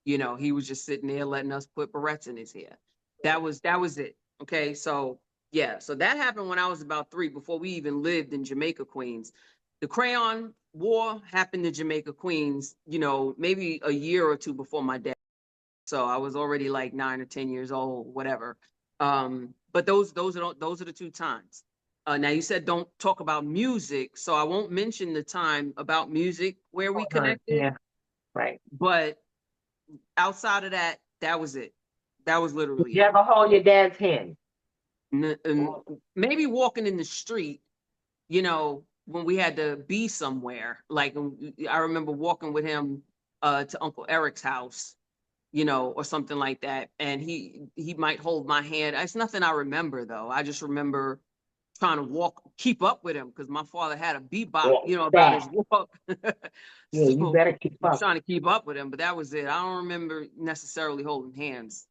He was just sitting there letting us put barrettes in his hair. That was it. Okay, so yeah, so that happened when I was about 3, before we even lived in Jamaica, Queens. The crayon war happened in Jamaica, Queens. Maybe a year or two before my dad. So I was already like 9 or 10 years old, whatever. But those are the two times. Now you said don't talk about music, so I won't mention the time about music where we connected. Yeah, right. But outside of that, that was it. That was Did literally you it. ever hold your dad's hand? And maybe walking in the street, when we had to be somewhere. Like I remember walking with him to Uncle Eric's house, or something like that, and he might hold my hand. It's nothing I remember though. I just remember trying to keep up with him because my father had a bebop, Walk about his fast. walk. Yeah, you So better keep I was up. trying to keep up with him, but that was it. I don't remember necessarily holding hands,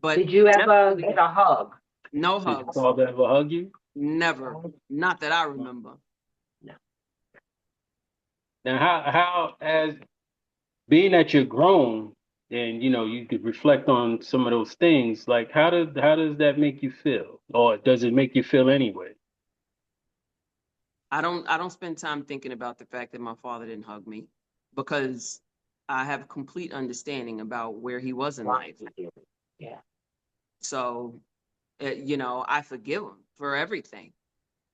but Did you ever definitely get a hug? no Did your hugs. father ever hug you? Never. No. Not that I remember. Now, how as being that you're grown and you could reflect on some of those things, like how does that make you feel, or does it make you feel anyway? I don't spend time thinking about the fact that my father didn't hug me because I have complete understanding about where he was in life. Yeah. So, I forgive him for everything.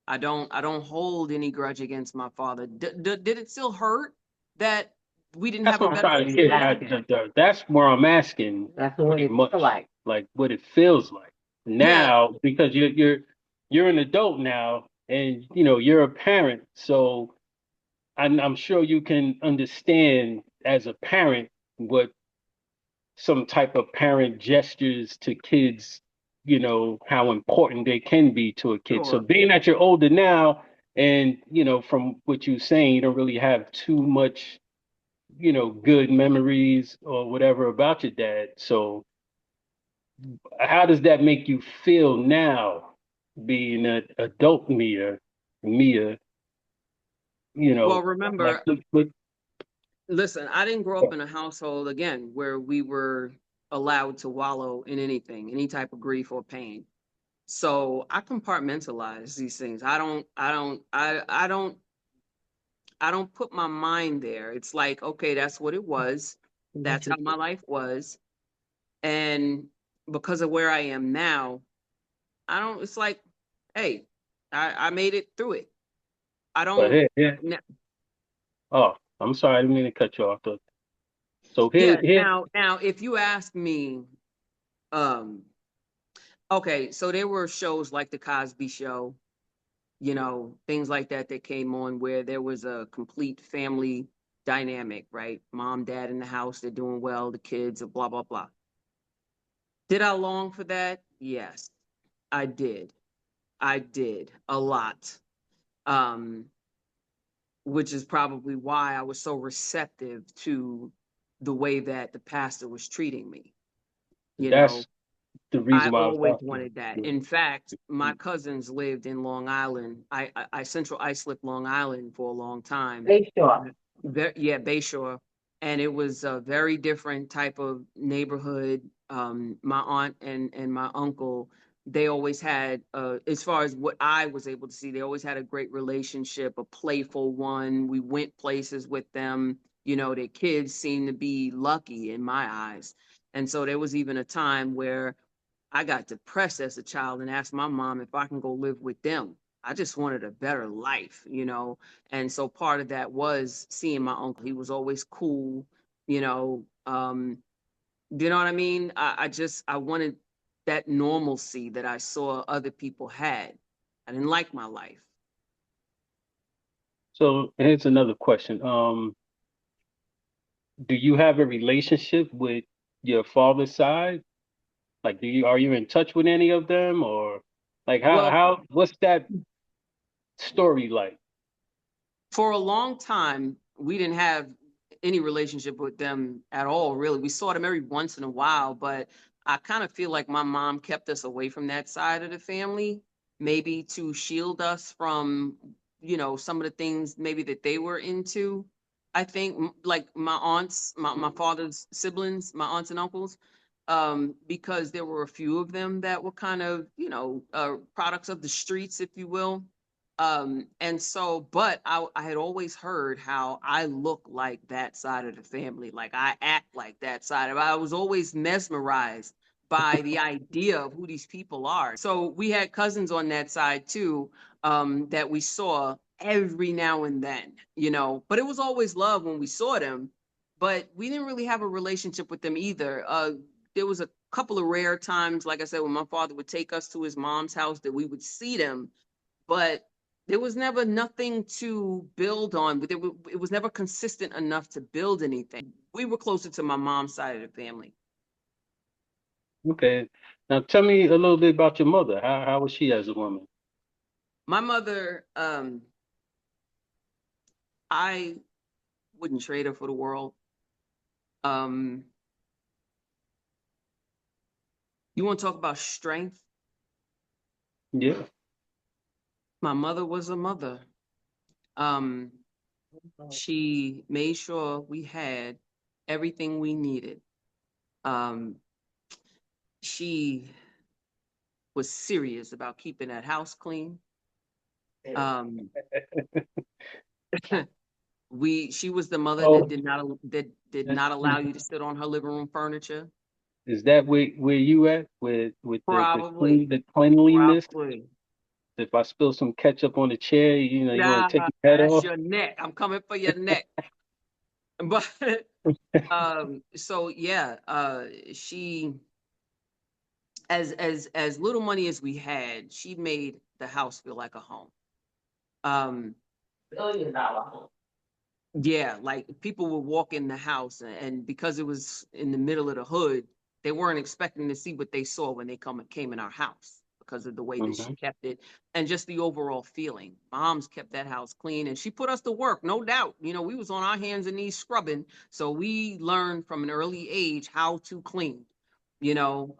I don't hold any grudge against my father. Did it still hurt that we didn't That's have a what I'm better trying to get at. relationship? That's where I'm asking That's what pretty it feel much, like. like what it feels like Yeah. now, because you're an adult now, and you're a parent, so I'm sure you can understand as a parent what some type of parent gestures to kids, how important they can be to a kid. So Sure. being that you're older now, and from what you're saying, you don't really have too much, good memories or whatever about your dad. So how does that make you feel now, being an adult Meah, you Well, know, like remember, listen, I didn't grow up in a household again where we were allowed to wallow in anything, any type of grief or pain. So I compartmentalize these things. I don't put my mind there. It's like, okay, that's what it was. That's how my life was. And because of where I am now, it's like, hey, I made it through it. I but don't, here, n- oh, I'm sorry, I didn't mean to cut you off. Though. So here, yeah, here, now, if you ask me, um, okay, so there were shows like The Cosby Show, things like that that came on where there was a complete family dynamic, right? Mom, dad in the house, they're doing well, the kids, blah, blah, blah. Did I long for that? Yes, I did. I did a lot. Um, which is probably why I was so receptive to the way that the pastor was treating me. You know, that's the I reason why I was always asking. wanted that. In fact, my cousins lived in Long Island. I central islip Long Island for a long time. They sure. Yeah, Bayshore, and it was a very different type of neighborhood. My aunt and my uncle, they always had, as far as what I was able to see, they always had a great relationship, a playful one. We went places with them. Their kids seemed to be lucky in my eyes, and so there was even a time where I got depressed as a child and asked my mom if I can go live with them. I just wanted a better life. And so part of that was seeing my uncle. He was always cool, you know. You know what I mean? I wanted that normalcy that I saw other people had. I didn't like my life. So here's another question. Do you have a relationship with your father's side? Like, are you in touch with any of them, or like Well, what's that story like? for a long time, we didn't have any relationship with them at all, really. We saw them every once in a while, but I kind of feel like my mom kept us away from that side of the family, maybe to shield us from, some of the things maybe that they were into. I think like my aunts, my father's siblings, my aunts and uncles, because there were a few of them that were kind of, products of the streets, if you will. And so, but I had always heard how I look like that side of the family, like I act like that side of. I was always mesmerized by the idea of who these people are. So we had cousins on that side too, that we saw every now and then, but it was always love when we saw them. but we didn't really have a relationship with them either. There was a couple of rare times, like I said, when my father would take us to his mom's house that we would see them, but there was never nothing to build on. It was never consistent enough to build anything. We were closer to my mom's side of the family. Okay. Now tell me a little bit about your mother. How was she as a woman? My mother, I wouldn't trade her for the world. Um, you want to talk about strength? Yeah. My mother was a mother. Um, she made sure we had everything we needed. Um, she was serious about keeping that house clean. Um, she was the mother that Oh, did is, not allow you to sit on her living room furniture. is that where you at with Probably, the cleanliness? probably. If I spill some ketchup on the chair, you want Nah, to take your head that's off? your neck. I'm coming for your neck. But so yeah, she as little money as we had, she made the house feel like a home. Um, $1 billion home. yeah, like people would walk in the house, and because it was in the middle of the hood, they weren't expecting to see what they saw when they came in our house because of the way that she Hmm. kept it and just the overall feeling. Mom's kept that house clean and she put us to work, no doubt. We was on our hands and knees scrubbing, so we learned from an early age how to clean. You know,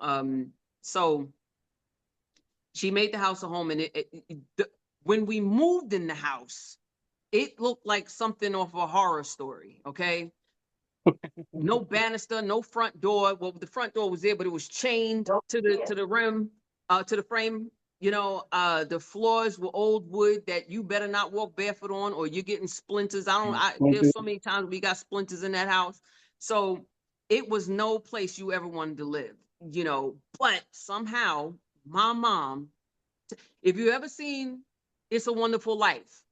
so she made the house a home, and when we moved in the house, it looked like something off a horror story. Okay, no banister, no front door. Well, the front door was there, but it was chained Nope. to Yeah. the rim, to the frame. The floors were old wood that you better not walk barefoot on, or you're getting splinters. There's so many times we got splinters in that house. So it was no place you ever wanted to live. But somehow my mom, if you ever seen It's a Wonderful Life,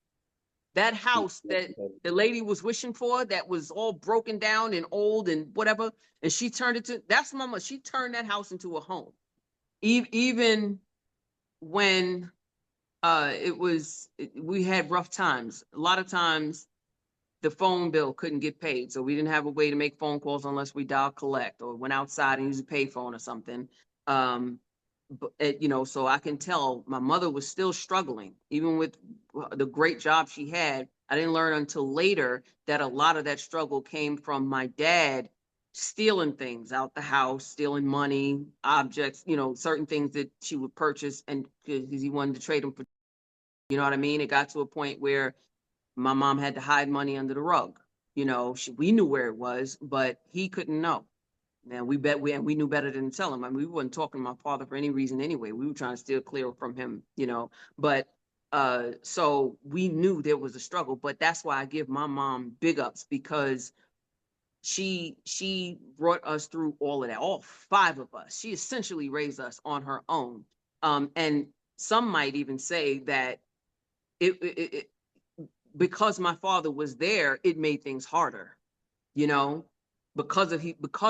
that house that the lady was wishing for, that was all broken down and old and whatever, and she turned it to, that's mama, she turned that house into a home. Even when we had rough times, a lot of times the phone bill couldn't get paid, so we didn't have a way to make phone calls unless we dialed collect or went outside and used a payphone or something. um so I can tell my mother was still struggling, even with the great job she had. I didn't learn until later that a lot of that struggle came from my dad stealing things out the house, stealing money, objects, certain things that she would purchase, and because he wanted to trade them for, you know what I mean? It got to a point where my mom had to hide money under the rug. We knew where it was, but he couldn't know. And we knew better than to tell him. I mean, we weren't talking to my father for any reason anyway. We were trying to steer clear from him. But so we knew there was a struggle. But that's why I give my mom big ups, because she brought us through all of that, all five of us. She essentially raised us on her own. And some might even say that it because my father was there, it made things harder, you know, because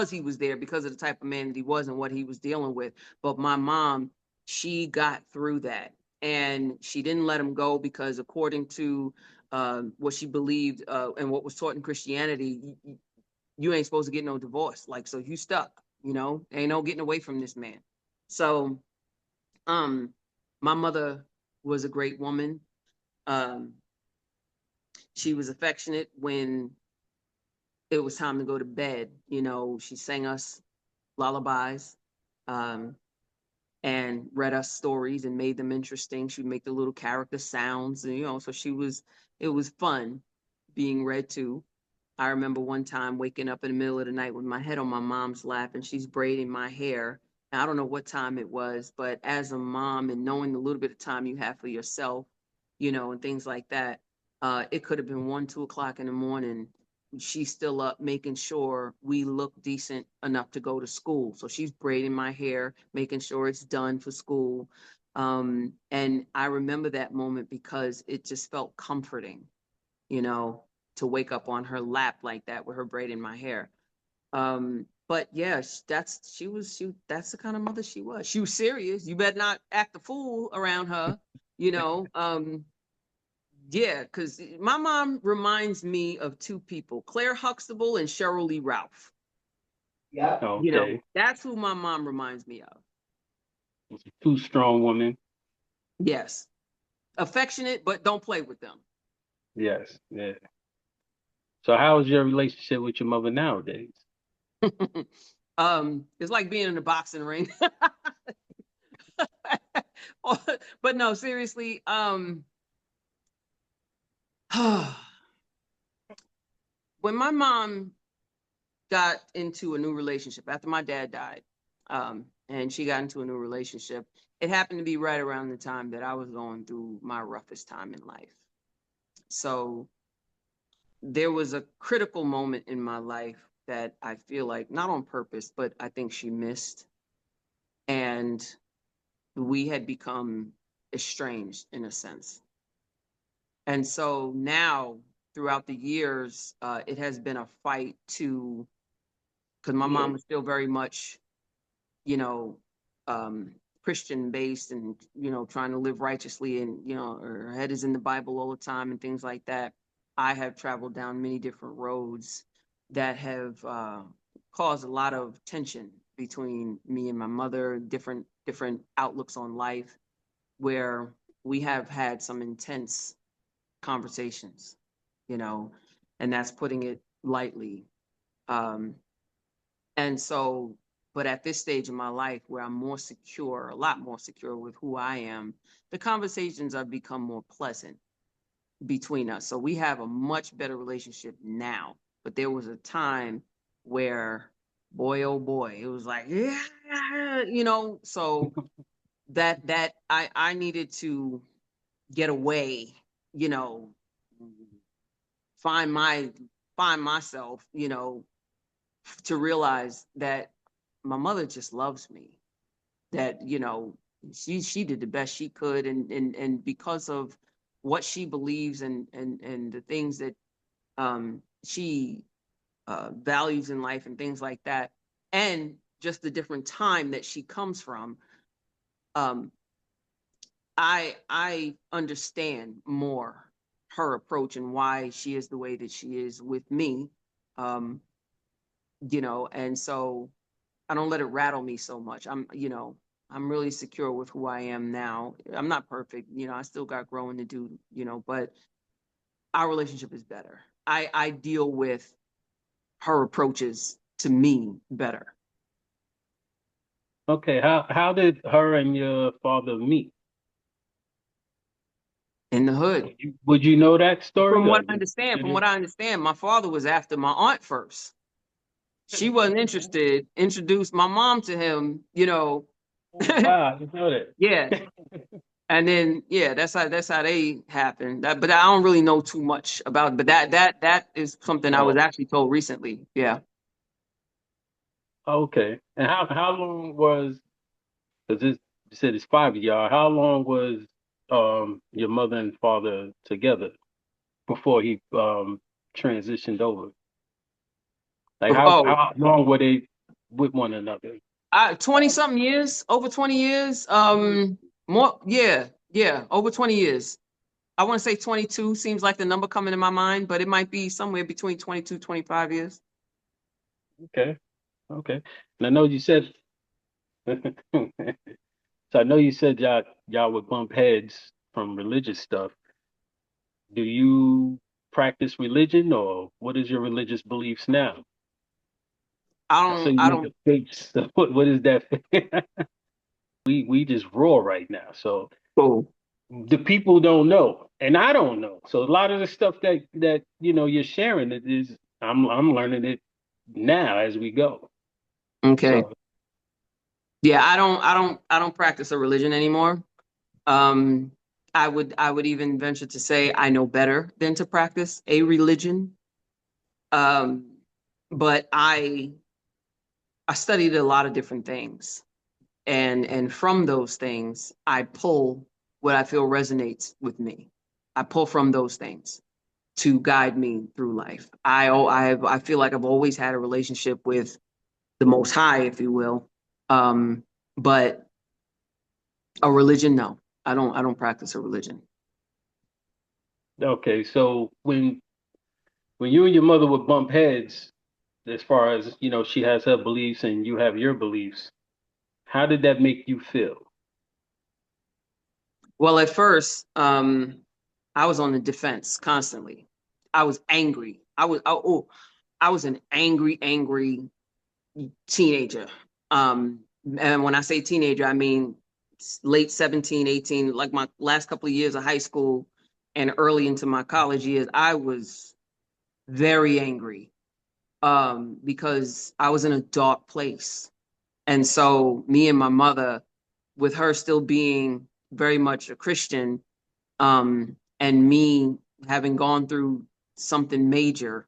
he was there, because of the type of man that he was and what he was dealing with. But my mom, she got through that, and she didn't let him go, because according to what she believed, and what was taught in Christianity, you ain't supposed to get no divorce. Like, so you stuck, ain't no getting away from this man. So um my mother was a great woman. um she was affectionate when it was time to go to bed. She sang us lullabies, um, and read us stories and made them interesting. She'd make the little character sounds, and, so it was fun being read to. I remember one time waking up in the middle of the night with my head on my mom's lap, and she's braiding my hair. And I don't know what time it was, but as a mom and knowing the little bit of time you have for yourself, and things like that, it could have been 1, 2 o'clock in the morning. She's still up making sure we look decent enough to go to school. So she's braiding my hair, making sure it's done for school. And I remember that moment because it just felt comforting, you know. to wake up on her lap like that with her braiding my hair. But yeah, that's the kind of mother she was. She was serious. You better not act a fool around her, you know. Yeah, because my mom reminds me of two people, Claire Huxtable and Cheryl Lee Ralph. Yep. You know, Okay. that's who my mom reminds me of. Two strong women. Yes. Affectionate, but don't play with them. Yes. Yeah. So how is your relationship with your mother nowadays? It's like being in a boxing ring. But no, seriously, when my mom got into a new relationship after my dad died, and she got into a new relationship, it happened to be right around the time that I was going through my roughest time in life. So there was a critical moment in my life that I feel like, not on purpose, but I think she missed. And we had become estranged in a sense. And so now, throughout the years, it has been a fight to, because my mom was still very much, you know, um, Christian based and, trying to live righteously, and, her head is in the Bible all the time and things like that. I have traveled down many different roads that have caused a lot of tension between me and my mother, different outlooks on life, where we have had some intense conversations, you know, and that's putting it lightly. Um, and so, but at this stage in my life where I'm more secure, a lot more secure with who I am, the conversations have become more pleasant between us. So we have a much better relationship now. But there was a time where, boy, oh boy, it was like, yeah, so that I needed to get away, you know, find my find myself, to realize that my mother just loves me. That, she did the best she could, and because of what she believes, and the things that she values in life and things like that, and just the different time that she comes from, um, I understand more her approach and why she is the way that she is with me. Um, and so I don't let it rattle me so much. I'm really secure with who I am now. I'm not perfect, I still got growing to do, but our relationship is better. I deal with her approaches to me better. Okay. How did her and your father meet? In the hood. Would you know that story From or what I understand, did my father was after my aunt first. She wasn't interested, introduced my mom to him, Oh, wow, I didn't know yeah. that. And then, yeah, that's how they happened. But I don't really know too much about it. But that is something I was Oh, actually told recently. Yeah. okay. And how long was, because this you said it's 5 of y'all. How long was your mother and father together before he transitioned over? Like how Oh, how long were they with one another? 20 something years, over 20 years. More, yeah, yeah, over 20 years. I want to say 22 seems like the number coming in my mind, but it might be somewhere between 22, 25 years. Okay, okay. And I know you said so I know you said y'all would bump heads from religious stuff. Do you practice religion or what is your religious beliefs now? I saw you I make don't, a face. What is that? We just raw right now. So oh, the people don't know, and I don't know. So a lot of the stuff that you're sharing it is I'm learning it now as we go. okay. So Yeah, I don't practice a religion anymore. Um, I would even venture to say I know better than to practice a religion. Um, but I studied a lot of different things, and from those things I pull what I feel resonates with me. I pull from those things. to guide me through life. I feel like I've always had a relationship with the Most High, if you will. But a religion, no. I don't practice a religion. Okay, so when you and your mother would bump heads, as far as, you know, she has her beliefs and you have your beliefs, how did that make you feel? Well, at first, I was on the defense constantly. I was angry. I was an angry teenager. And when I say teenager, I mean late 17, 18, like my last couple of years of high school and early into my college years. I was very angry because I was in a dark place. And so me and my mother, with her still being very much a Christian, and me having gone through something major,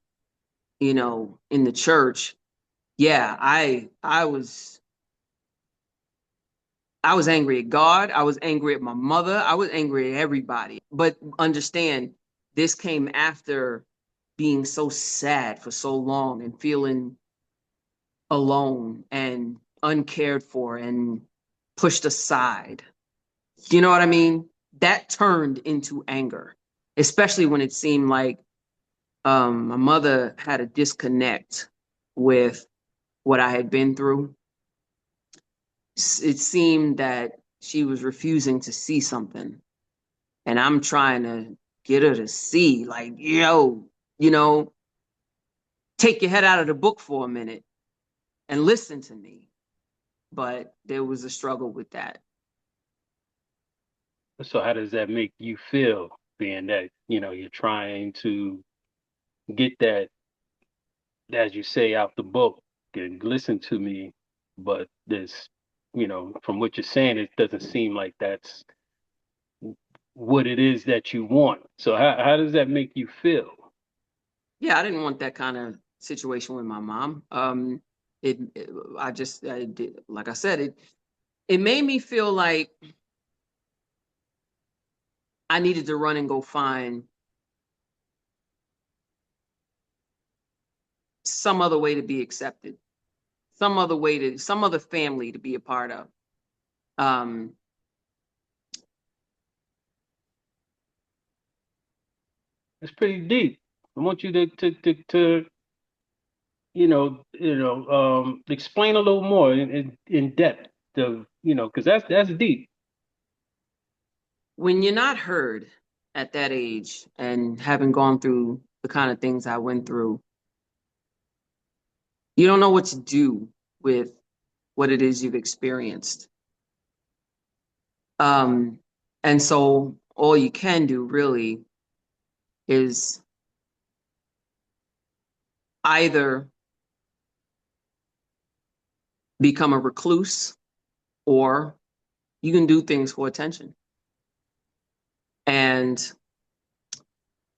you know, in the church, yeah, I was angry at God. I was angry at my mother. I was angry at everybody. But understand, this came after being so sad for so long and feeling alone and uncared for and pushed aside. You know what I mean? That turned into anger, especially when it seemed like my mother had a disconnect with what I had been through. It seemed that she was refusing to see something, and I'm trying to get her to see, like, yo, you know, take your head out of the book for a minute and listen to me. But there was a struggle with that. So how does that make you feel, being that, you know, you're trying to get that, as you say, out the book and listen to me, but this, you know, from what you're saying, it doesn't seem like that's what it is that you want. So how does that make you feel? Yeah, I didn't want that kind of situation with my mom. I just, I did, like I said, it made me feel like I needed to run and go find some other way to be accepted, some other family to be a part of. Um, It's pretty deep. I want you to explain a little more in depth of, you know, because that's deep. when you're not heard at that age and having gone through the kind of things I went through, you don't know what to do with what it is you've experienced. Um, and so all you can do really is either become a recluse or you can do things for attention. And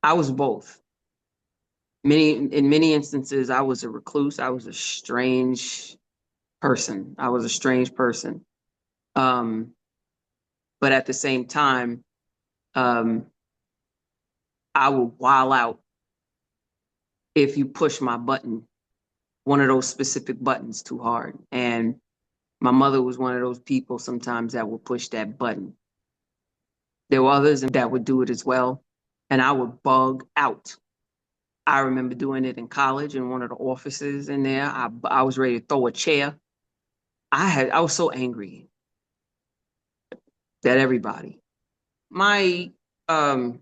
I was both. In many instances, I was a recluse. I was a strange person. I was a strange person. Um, but at the same time, um, I would wild out if you push my button, one of those specific buttons too hard. And my mother was one of those people sometimes that would push that button. There were others that would do it as well. And I would bug out. I remember doing it in college in one of the offices in there. I was ready to throw a chair. I was so angry that everybody. My um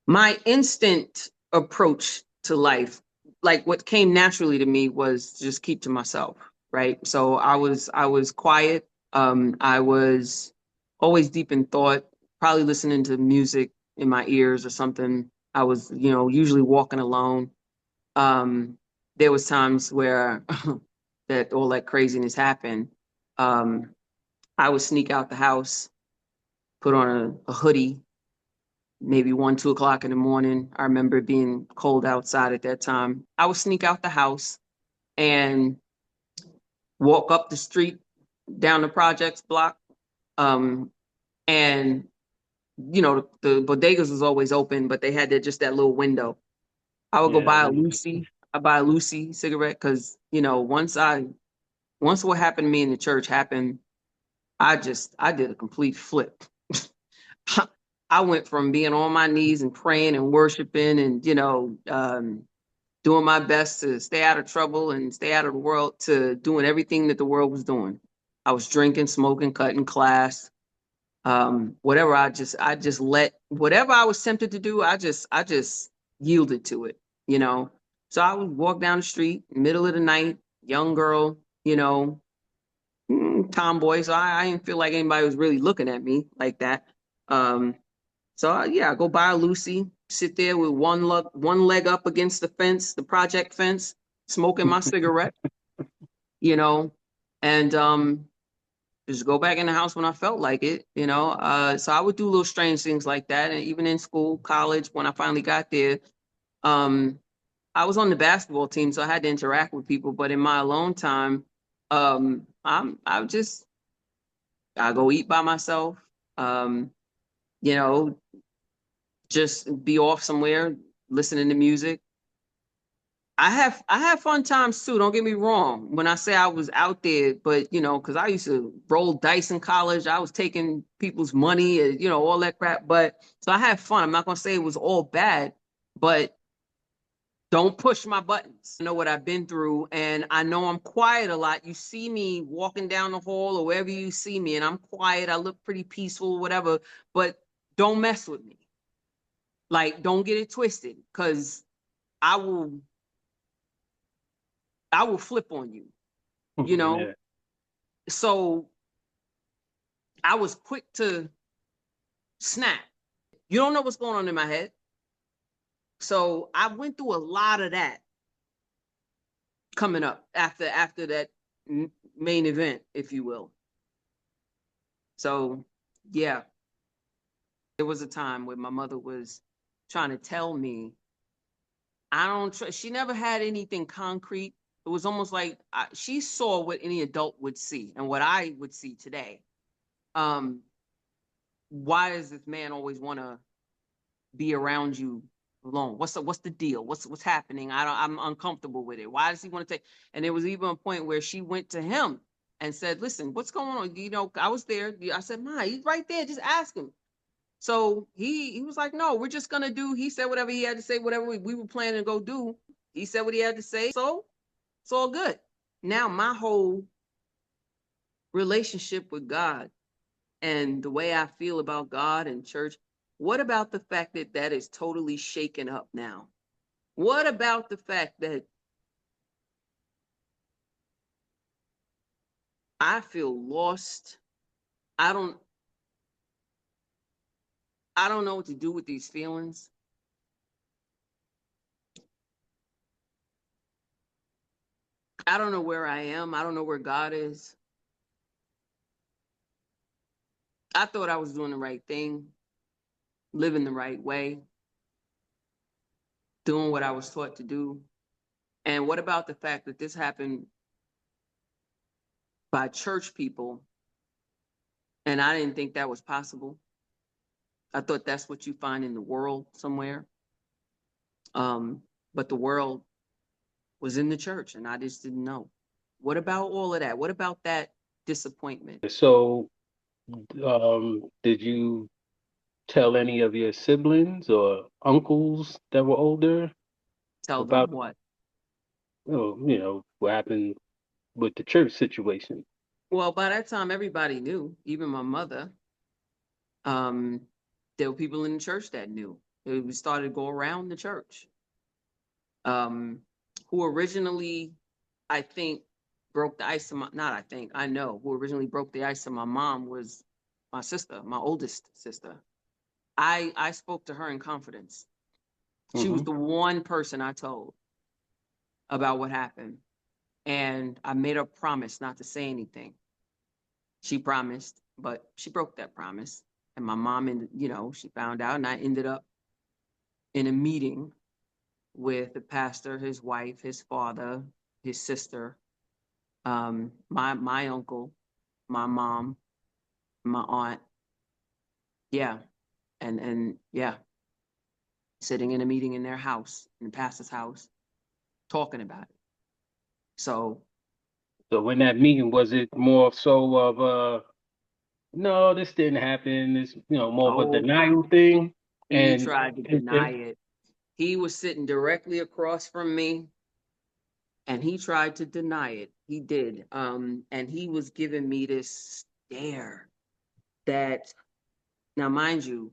my instant approach to life, like what came naturally to me was just keep to myself, right? So I was quiet. I was always deep in thought, probably listening to music in my ears or something. I was, you know, usually walking alone. Um, there was times where that all that craziness happened. Um, I would sneak out the house, put on a hoodie, maybe 1, 2 o'clock in the morning. I remember it being cold outside at that time. I would sneak out the house and walk up the street down the projects block, um, and the bodegas was always open, but they had just that little window. I would go Yeah, I buy a remember. Lucy. I buy a Lucy cigarette because, once what happened to me in the church happened, I did a complete flip. I went from being on my knees and praying and worshiping and, doing my best to stay out of trouble and stay out of the world to doing everything that the world was doing. I was drinking, smoking, cutting class, whatever. I just let whatever I was tempted to do. I just yielded to it, you know. So I would walk down the street, middle of the night, young girl, tomboy. So I didn't feel like anybody was really looking at me like that. Um, yeah, I go buy a Lucy, sit there with one leg up against the fence, the project fence, smoking my cigarette, you know, and just go back in the house when I felt like it. So I would do little strange things like that. And even in school, college, when I finally got there, um, I was on the basketball team, so I had to interact with people. But in my alone time, I go eat by myself. Um, you know, just be off somewhere, listening to music. I have fun times too. Don't get me wrong. When I say I was out there, but because I used to roll dice in college, I was taking people's money, and all that crap. But so I had fun. I'm not gonna say it was all bad, but don't push my buttons. I know what I've been through, and I know I'm quiet a lot. You see me walking down the hall or wherever you see me, and I'm quiet. I look pretty peaceful, whatever. But don't mess with me. Like, don't get it twisted, because I will I will flip on you, you know? Yeah. So I was quick to snap. You don't know what's going on in my head. So I went through a lot of that coming up after that main event, if you will. So yeah, there was a time where my mother was trying to tell me I don't trust. She never had anything concrete. It was almost like she saw what any adult would see and what I would see today. Um, why does this man always want to be around you alone? What's the deal? What's happening? I'm uncomfortable with it. Why does he want to take? And there was even a point where she went to him and said, "Listen, what's going on?" I was there. I said, "Ma, he's right there. Just ask him." So he was like, "No, we're just gonna do." He said whatever he had to say, whatever we were planning to go do. He said what he had to say, so it's all good. Now my whole relationship with God and the way I feel about God and church. What about the fact that that is totally shaken up now? What about the fact that I feel lost? I don't I don't know what to do with these feelings. I don't know where I am. I don't know where God is. I thought I was doing the right thing, living the right way, doing what I was taught to do. And what about the fact that this happened by church people and I didn't think that was possible? I thought that's what you find in the world somewhere. Um, but the world was in the church and I just didn't know. What about all of that? What about that disappointment? So, did you tell any of your siblings or uncles that were older Tell them about, what? what happened with the church situation? Well, by that time, everybody knew, even my mother. Um, there were people in the church that knew. We started to go around the church. Um, who originally, I think, broke the ice on not I think, I know, who originally broke the ice on my mom was my sister, my oldest sister. I spoke to her in confidence. She was Hmm. the one person I told about what happened. And I made her promise not to say anything. She promised, but she broke that promise. And my mom, she found out, and I ended up in a meeting with the pastor, his wife, his father, his sister, my uncle, my mom, my aunt. Yeah. And yeah, sitting in a meeting in their house, in the pastor's house, talking about it. So, So in that meeting, was it more so of no, this didn't happen. It's more of a oh, denial thing, he and tried to deny it. He was sitting directly across from me and he tried to deny it. He did. And he was giving me this stare that, now mind you,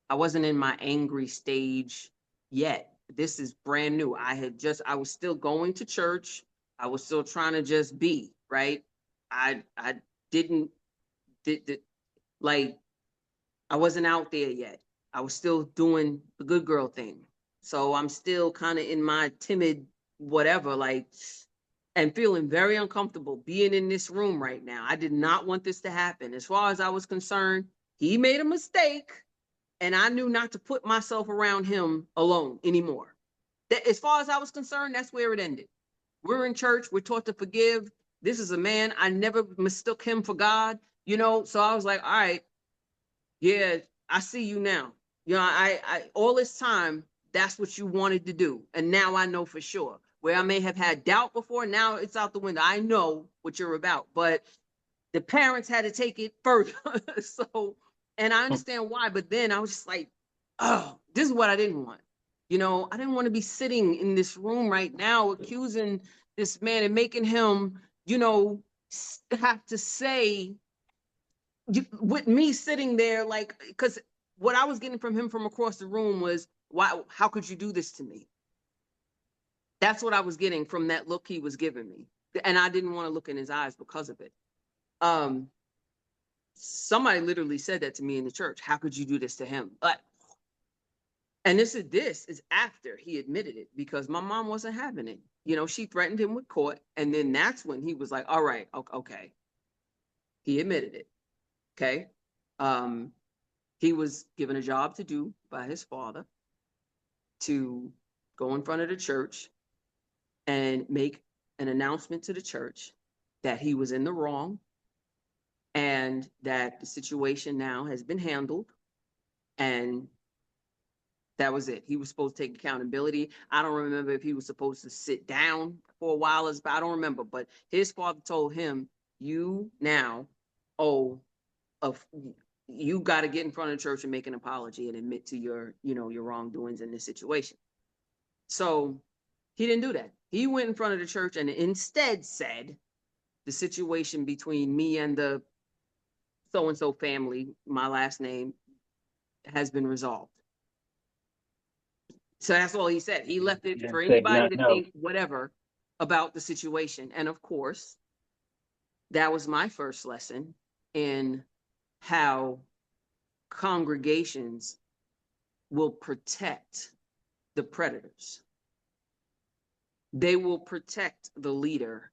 I wasn't in my angry stage yet. This is brand new. I was still going to church. I was still trying to just be, right? I didn't, did, like, I wasn't out there yet. I was still doing the good girl thing. So I'm still kind of in my timid whatever, like, and feeling very uncomfortable being in this room right now. I did not want this to happen. As far as I was concerned, he made a mistake and I knew not to put myself around him alone anymore. That, as far as I was concerned, that's where it ended. We're in church, we're taught to forgive. This is a man, I never mistook him for God, so I was like, all right, yeah, I see you now. I all this time, that's what you wanted to do. And now I know for sure. Where I may have had doubt before, now it's out the window. I know what you're about. But the parents had to take it further. So, and I understand why, but then I was just like, oh, this is what I didn't want. I didn't want to be sitting in this room right now accusing this man and making him, have to say with me sitting there, like, because what I was getting from him from across the room was, why, how could you do this to me? That's what I was getting from that look he was giving me. And I didn't want to look in his eyes because of it. Um, Somebody literally said that to me in the church. How could you do this to him? And this is after he admitted it, because my mom wasn't having it. She threatened him with court. And then that's when he was like, all right, okay. He admitted it. Okay. Um, he was given a job to do by his father to go in front of the church and make an announcement to the church that he was in the wrong and that the situation now has been handled, and that was it. He was supposed to take accountability. I don't remember if he was supposed to sit down for a while, I don't remember, but his father told him, you now owe of you got to get in front of the church and make an apology and admit to your wrongdoings in this situation. So he didn't do that. He went in front of the church and instead said the situation between me and the so and so family, my last name, has been resolved. So that's all he said. He left you it didn't for say anybody to nothing else. think whatever about the situation. And of course, that was my first lesson in how congregations will protect the predators. They will protect the leader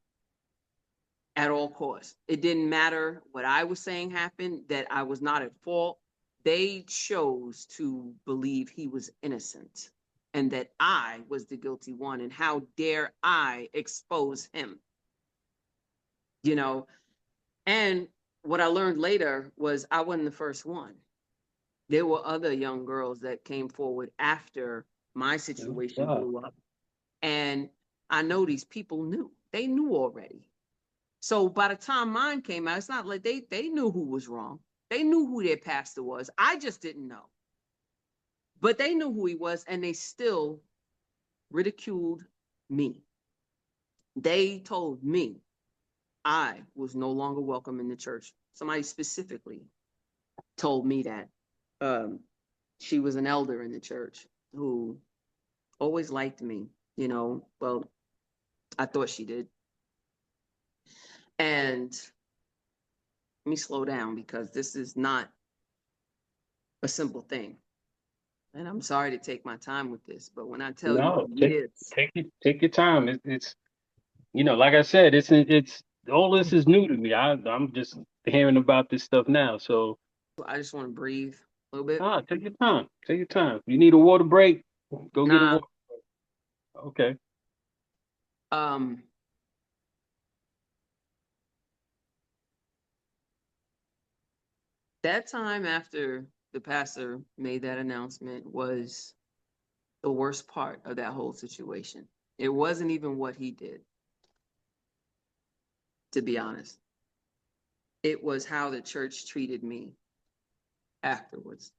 at all costs. It didn't matter what I was saying happened, that I was not at fault. They chose to believe he was innocent and that I was the guilty one. And how dare I expose him? You know, and what I learned later was I wasn't the first one. There were other young girls that came forward after my situation God. blew up. And I know these people knew. They knew already. So by the time mine came out, it's not like they knew who was wrong. They knew who their pastor was. I just didn't know. But they knew who he was, and they still ridiculed me. They told me I was no longer welcome in the church. Somebody specifically told me that. Um, she was an elder in the church who always liked me, well, I thought she did. And let me slow down because this is not a simple thing. And I'm sorry to take my time with this, but when I tell you No, years, take your time. It's like I said, it's all this is new to me. I'm just hearing about this stuff now. So I just want to breathe a little bit. take your time. Take your time. You need a water break, go get a Nah, water. Okay. um, that time after the pastor made that announcement was the worst part of that whole situation. It wasn't even what he did, to be honest. It was how the church treated me afterwards.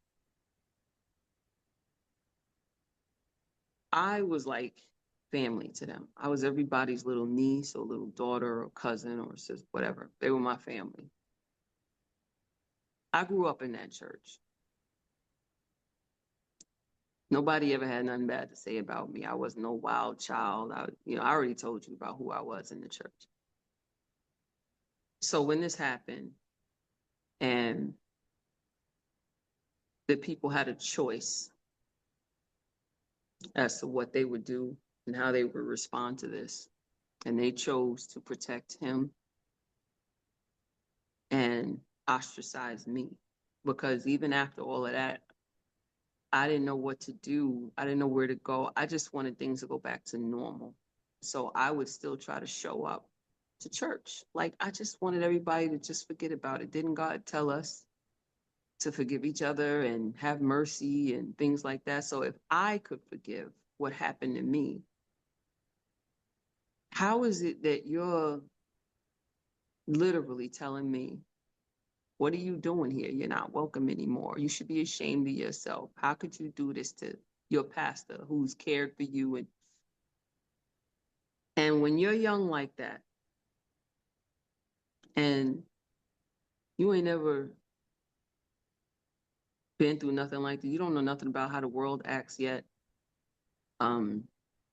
I was like family to them. I was everybody's little niece or little daughter or cousin or sister, whatever. They were my family. I grew up in that church. Nobody ever had nothing bad to say about me. I was no wild child. I already told you about who I was in the church. So when this happened and the people had a choice as to what they would do and how they would respond to this, and they chose to protect him and ostracize me, because even after all of that, I didn't know what to do. I didn't know where to go. I just wanted things to go back to normal. So I would still try to show up to church. Like, I just wanted everybody to just forget about it. Didn't God tell us to forgive each other and have mercy and things like that? So if I could forgive what happened to me, how is it that you're literally telling me, what are you doing here? You're not welcome anymore. You should be ashamed of yourself. How could you do this to your pastor who's cared for you? And when you're young like that, and you ain't never been through nothing like that, you don't know nothing about how the world acts yet. Um,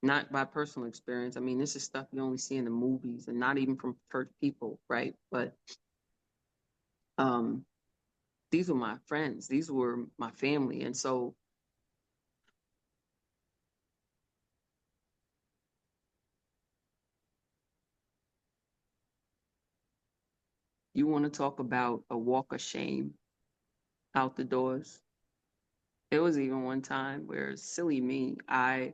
Not by personal experience. I mean, this is stuff you only see in the movies, and not even from church people, right? But um, these were my friends. These were my family, and so you want to talk about a walk of shame out the doors. There was even one time where, silly me, I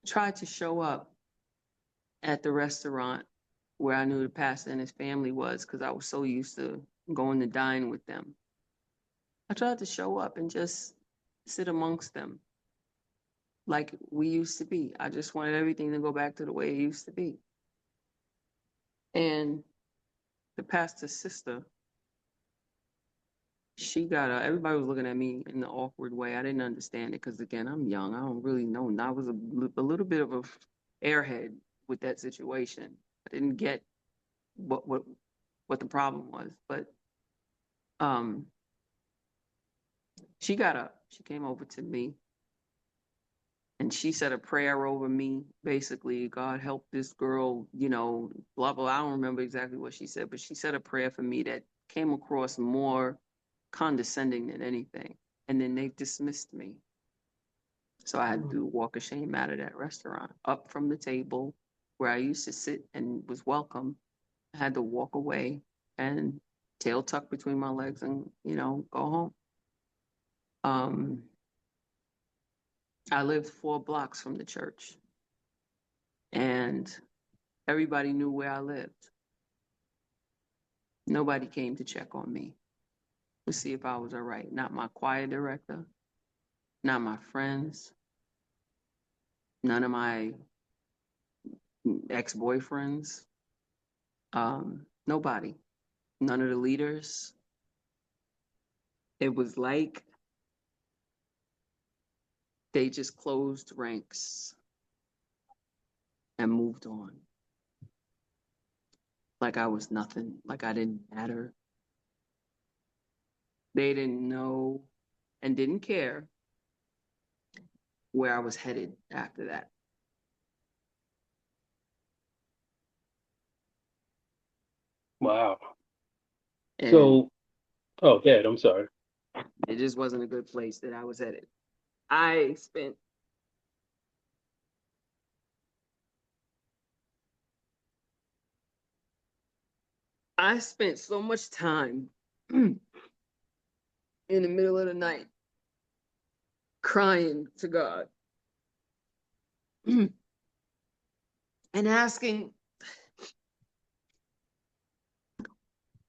tried to show up at the restaurant where I knew the pastor and his family was, because I was so used to going to dine with them. I tried to show up and just sit amongst them like we used to be. I just wanted everything to go back to the way it used to be. And the pastor's sister, everybody was looking at me in an awkward way. I didn't understand it because, again, I'm young. I don't really know. And I was a little bit of a airhead with that situation. I didn't get what the problem was. But um, she got up. She came over to me and she said a prayer over me. Basically, God help this girl, blah, blah. I don't remember exactly what she said, but she said a prayer for me that came across more condescending than anything. And then they dismissed me. So I had to do a walk of shame out of that restaurant, up from the table where I used to sit and was welcome. I had to walk away and tail tucked between my legs and, go home. I lived 4 blocks from the church, and everybody knew where I lived. Nobody came to check on me to see if I was all right. Not my choir director, not my friends, none of my ex-boyfriends, nobody, none of the leaders. It was like they just closed ranks and moved on. Like I was nothing, like I didn't matter. They didn't know and didn't care where I was headed after that. Wow. And So, oh, yeah, I'm sorry. it just wasn't a good place that I was headed. I spent I spent so much time in the middle of the night crying to God and asking,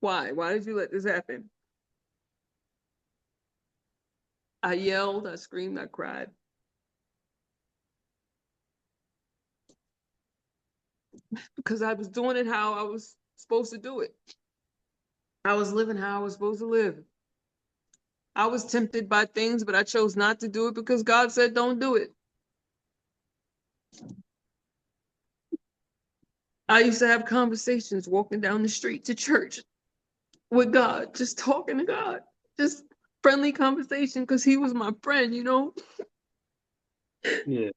why? Why did you let this happen? I yelled, I screamed, I cried. Because I was doing it how I was supposed to do it. I was living how I was supposed to live. I was tempted by things, but I chose not to do it because God said, don't do it. I used to have conversations walking down the street to church with God, just talking to God, just friendly conversation because he was my friend, you know? Yeah.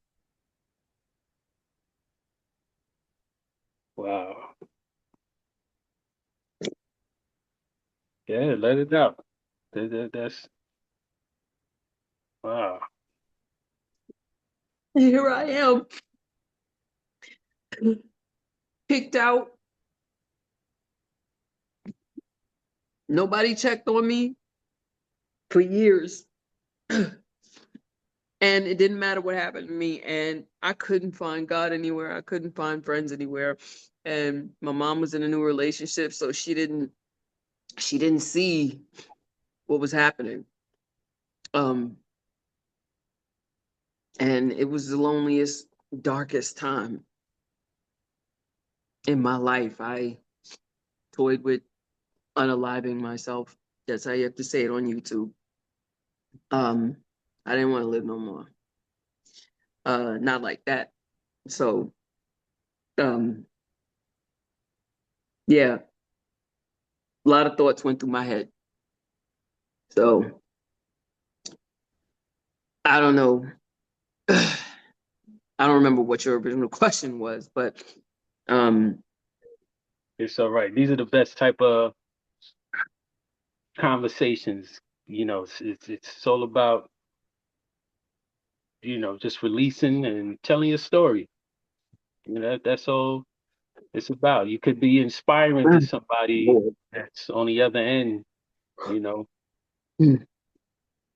Wow. Yeah, let it out. That's wow. Here I am, kicked out. Nobody checked on me for years. And it didn't matter what happened to me. And I couldn't find God anywhere. I couldn't find friends anywhere. And my mom was in a new relationship, so she didn't see what was happening. Um, and it was the loneliest, darkest time in my life. I toyed with unaliving myself. That's how you have to say it on YouTube. Um, I didn't want to live no more. Not like that. So, um, yeah, a lot of thoughts went through my head. So I don't know. I don't remember what your original question was, but um, It's all right. These are the best type of conversations. It's all about, just releasing and telling your story. That's all it's about. You could be inspiring to somebody Lord. that's on the other end, you know.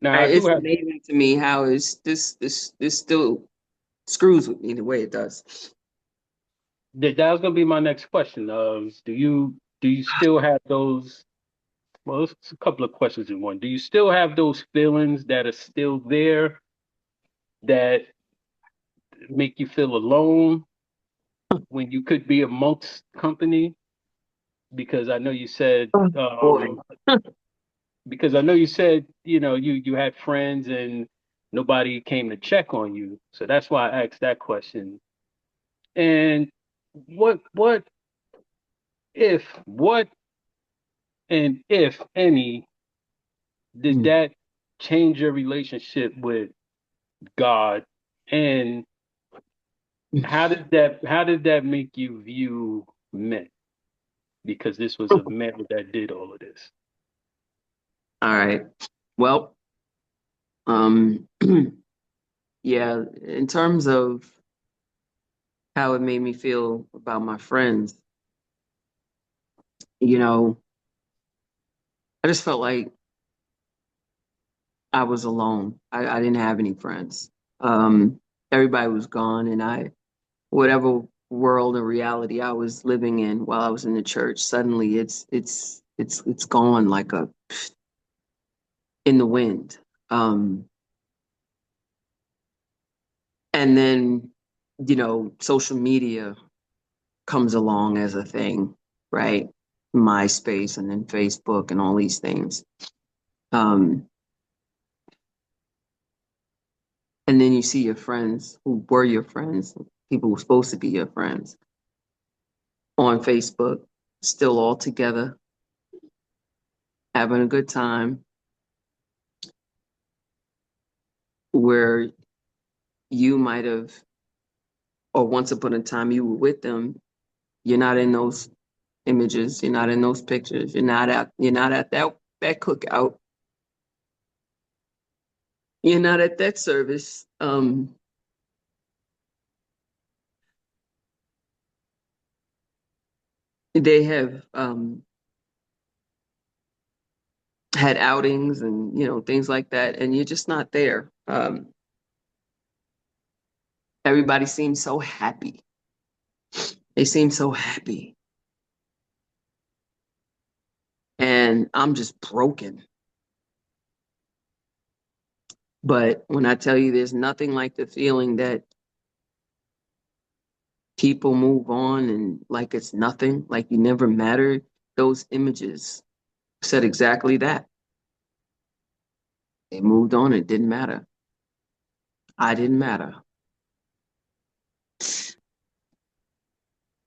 Now I do It's have amazing to me how is this still screws with me the way it does. that was gonna be my next question. Do you still have those? Well, it's a couple of questions in one. Do you still have those feelings that are still there that make you feel alone when you could be amongst company? Because I know you said, Oh, boy. because I know you said, you had friends and nobody came to check on you. So that's why I asked that question. And what what and if any, did Mm. that change your relationship with God? And how did that make you view men? Because this was a man that did all of this. All right. Well, um, yeah, in terms of how it made me feel about my friends, you know, I just felt like I was alone. I didn't have any friends. Everybody was gone, and whatever world and reality I was living in while I was in the church, suddenly it's gone like a in the wind. Um, and then, social media comes along as a thing, right? MySpace and then Facebook and all these things. Um, and then you see your friends who were your friends, people who were supposed to be your friends on Facebook, still all together, having a good time, where you might have, or once upon a time you were with them, you're not in those images, you're not in those pictures, you're not at that cookout, you're not at that service. They have had outings and things like that, and you're just not there. Everybody seems so happy. They seem so happy, and I'm just broken. But when I tell you there's nothing like the feeling that people move on and like it's nothing, like you never mattered, those images said exactly that. They moved on, it didn't matter. I didn't matter.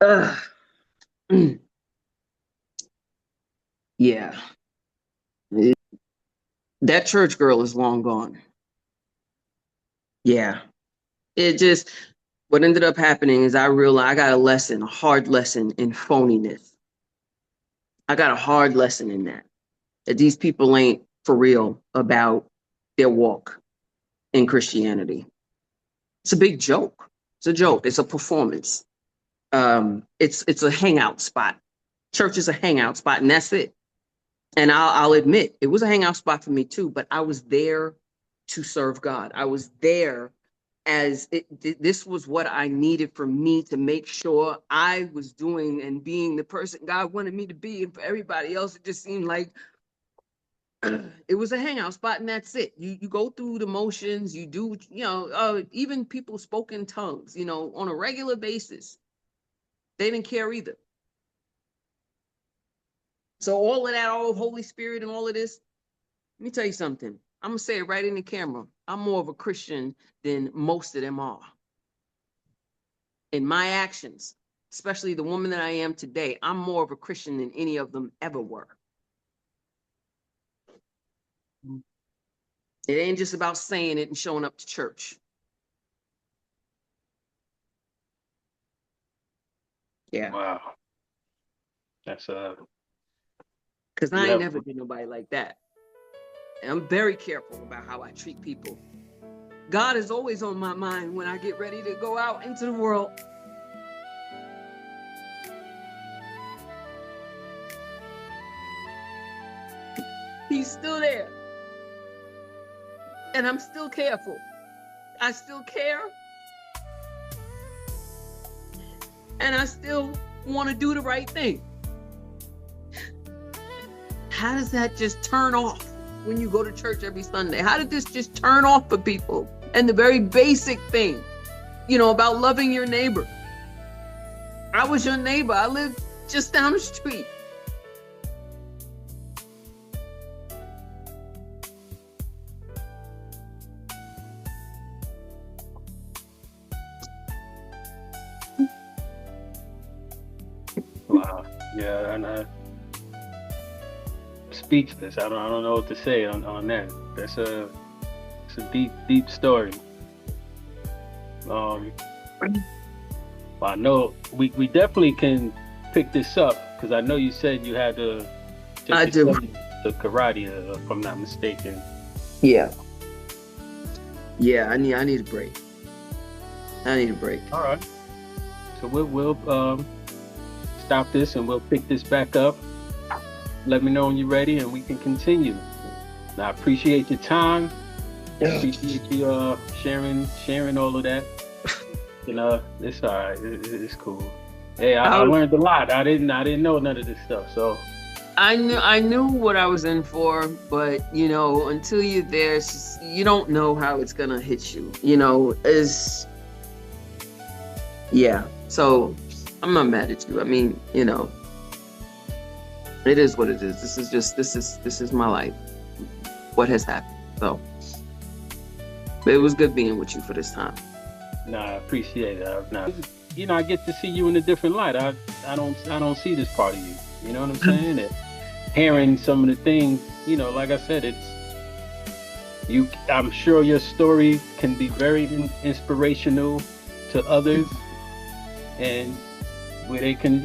Ugh. Yeah. That church girl is long gone. Yeah. It just, what ended up happening is I realized I got a lesson, a hard lesson in phoniness. I got a hard lesson in that these people ain't for real about their walk in Christianity. It's a big joke. It's a joke. It's a performance. It's a hangout spot. Church is a hangout spot, and that's it. And I'll admit it was a hangout spot for me too. But I was there to serve God. I was there as this was what I needed for me to make sure I was doing and being the person God wanted me to be. And for everybody else, it just seemed like it was a hangout spot, and that's it. You go through the motions. You do, even people spoke in tongues, on a regular basis. They didn't care either. So all of that, all Holy Spirit and all of this, let me tell you something. I'm gonna say it right in the camera. I'm more of a Christian than most of them are. In my actions, especially the woman that I am today, I'm more of a Christian than any of them ever were. It ain't just about saying it and showing up to church. Yeah. Wow. That's Because I you ain't have never been nobody like that. And I'm very careful about how I treat people. God is always on my mind when I get ready to go out into the world. He's still there. And I'm still careful. I still care. And I still want to do the right thing. How does that just turn off when you go to church every Sunday? How did this just turn off for people? And the very basic thing, about loving your neighbor. I was your neighbor. I lived just down the street. wow. Yeah, and speechless. I don't know what to say on that. It's a deep story. I know we definitely can pick this up because I know you said you had to I take do. the karate, if I'm not mistaken. Yeah. Yeah, I need a break. I need a break. All right. So we'll stop this and we'll pick this back up. Let me know when you're ready and we can continue. Now, I appreciate your time. Appreciate you sharing all of that. It's all right. It's cool. Hey, I learned a lot. I didn't know none of this stuff. So I knew what I was in for, but until you're there, it's just, you don't know how it's gonna hit you. Yeah. So I'm not mad at you. I mean, it is what it is. This is my life. What has happened? So, but it was good being with you for this time. nah, I appreciate it. I get to see you in a different light. I don't see this part of you. You know what I'm saying? And hearing some of the things, like I said, I'm sure your story can be very inspirational to others, and where they can,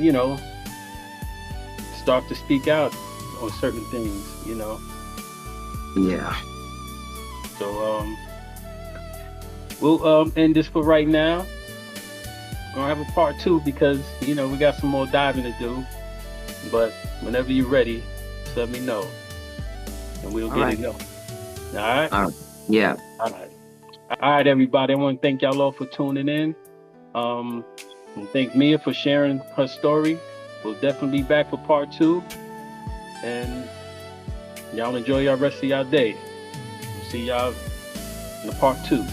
start to speak out on certain things, Yeah. So we'll end this for right now. We're gonna have a part 2 because we got some more diving to do. But whenever you're ready, just let me know, and we'll get it going. All right. All right. Yeah. All right, everybody. I want to thank y'all all for tuning in. And thank Meah for sharing her story. We'll definitely be back for part 2. And y'all enjoy y'all rest of y'all day. See y'all in the part two.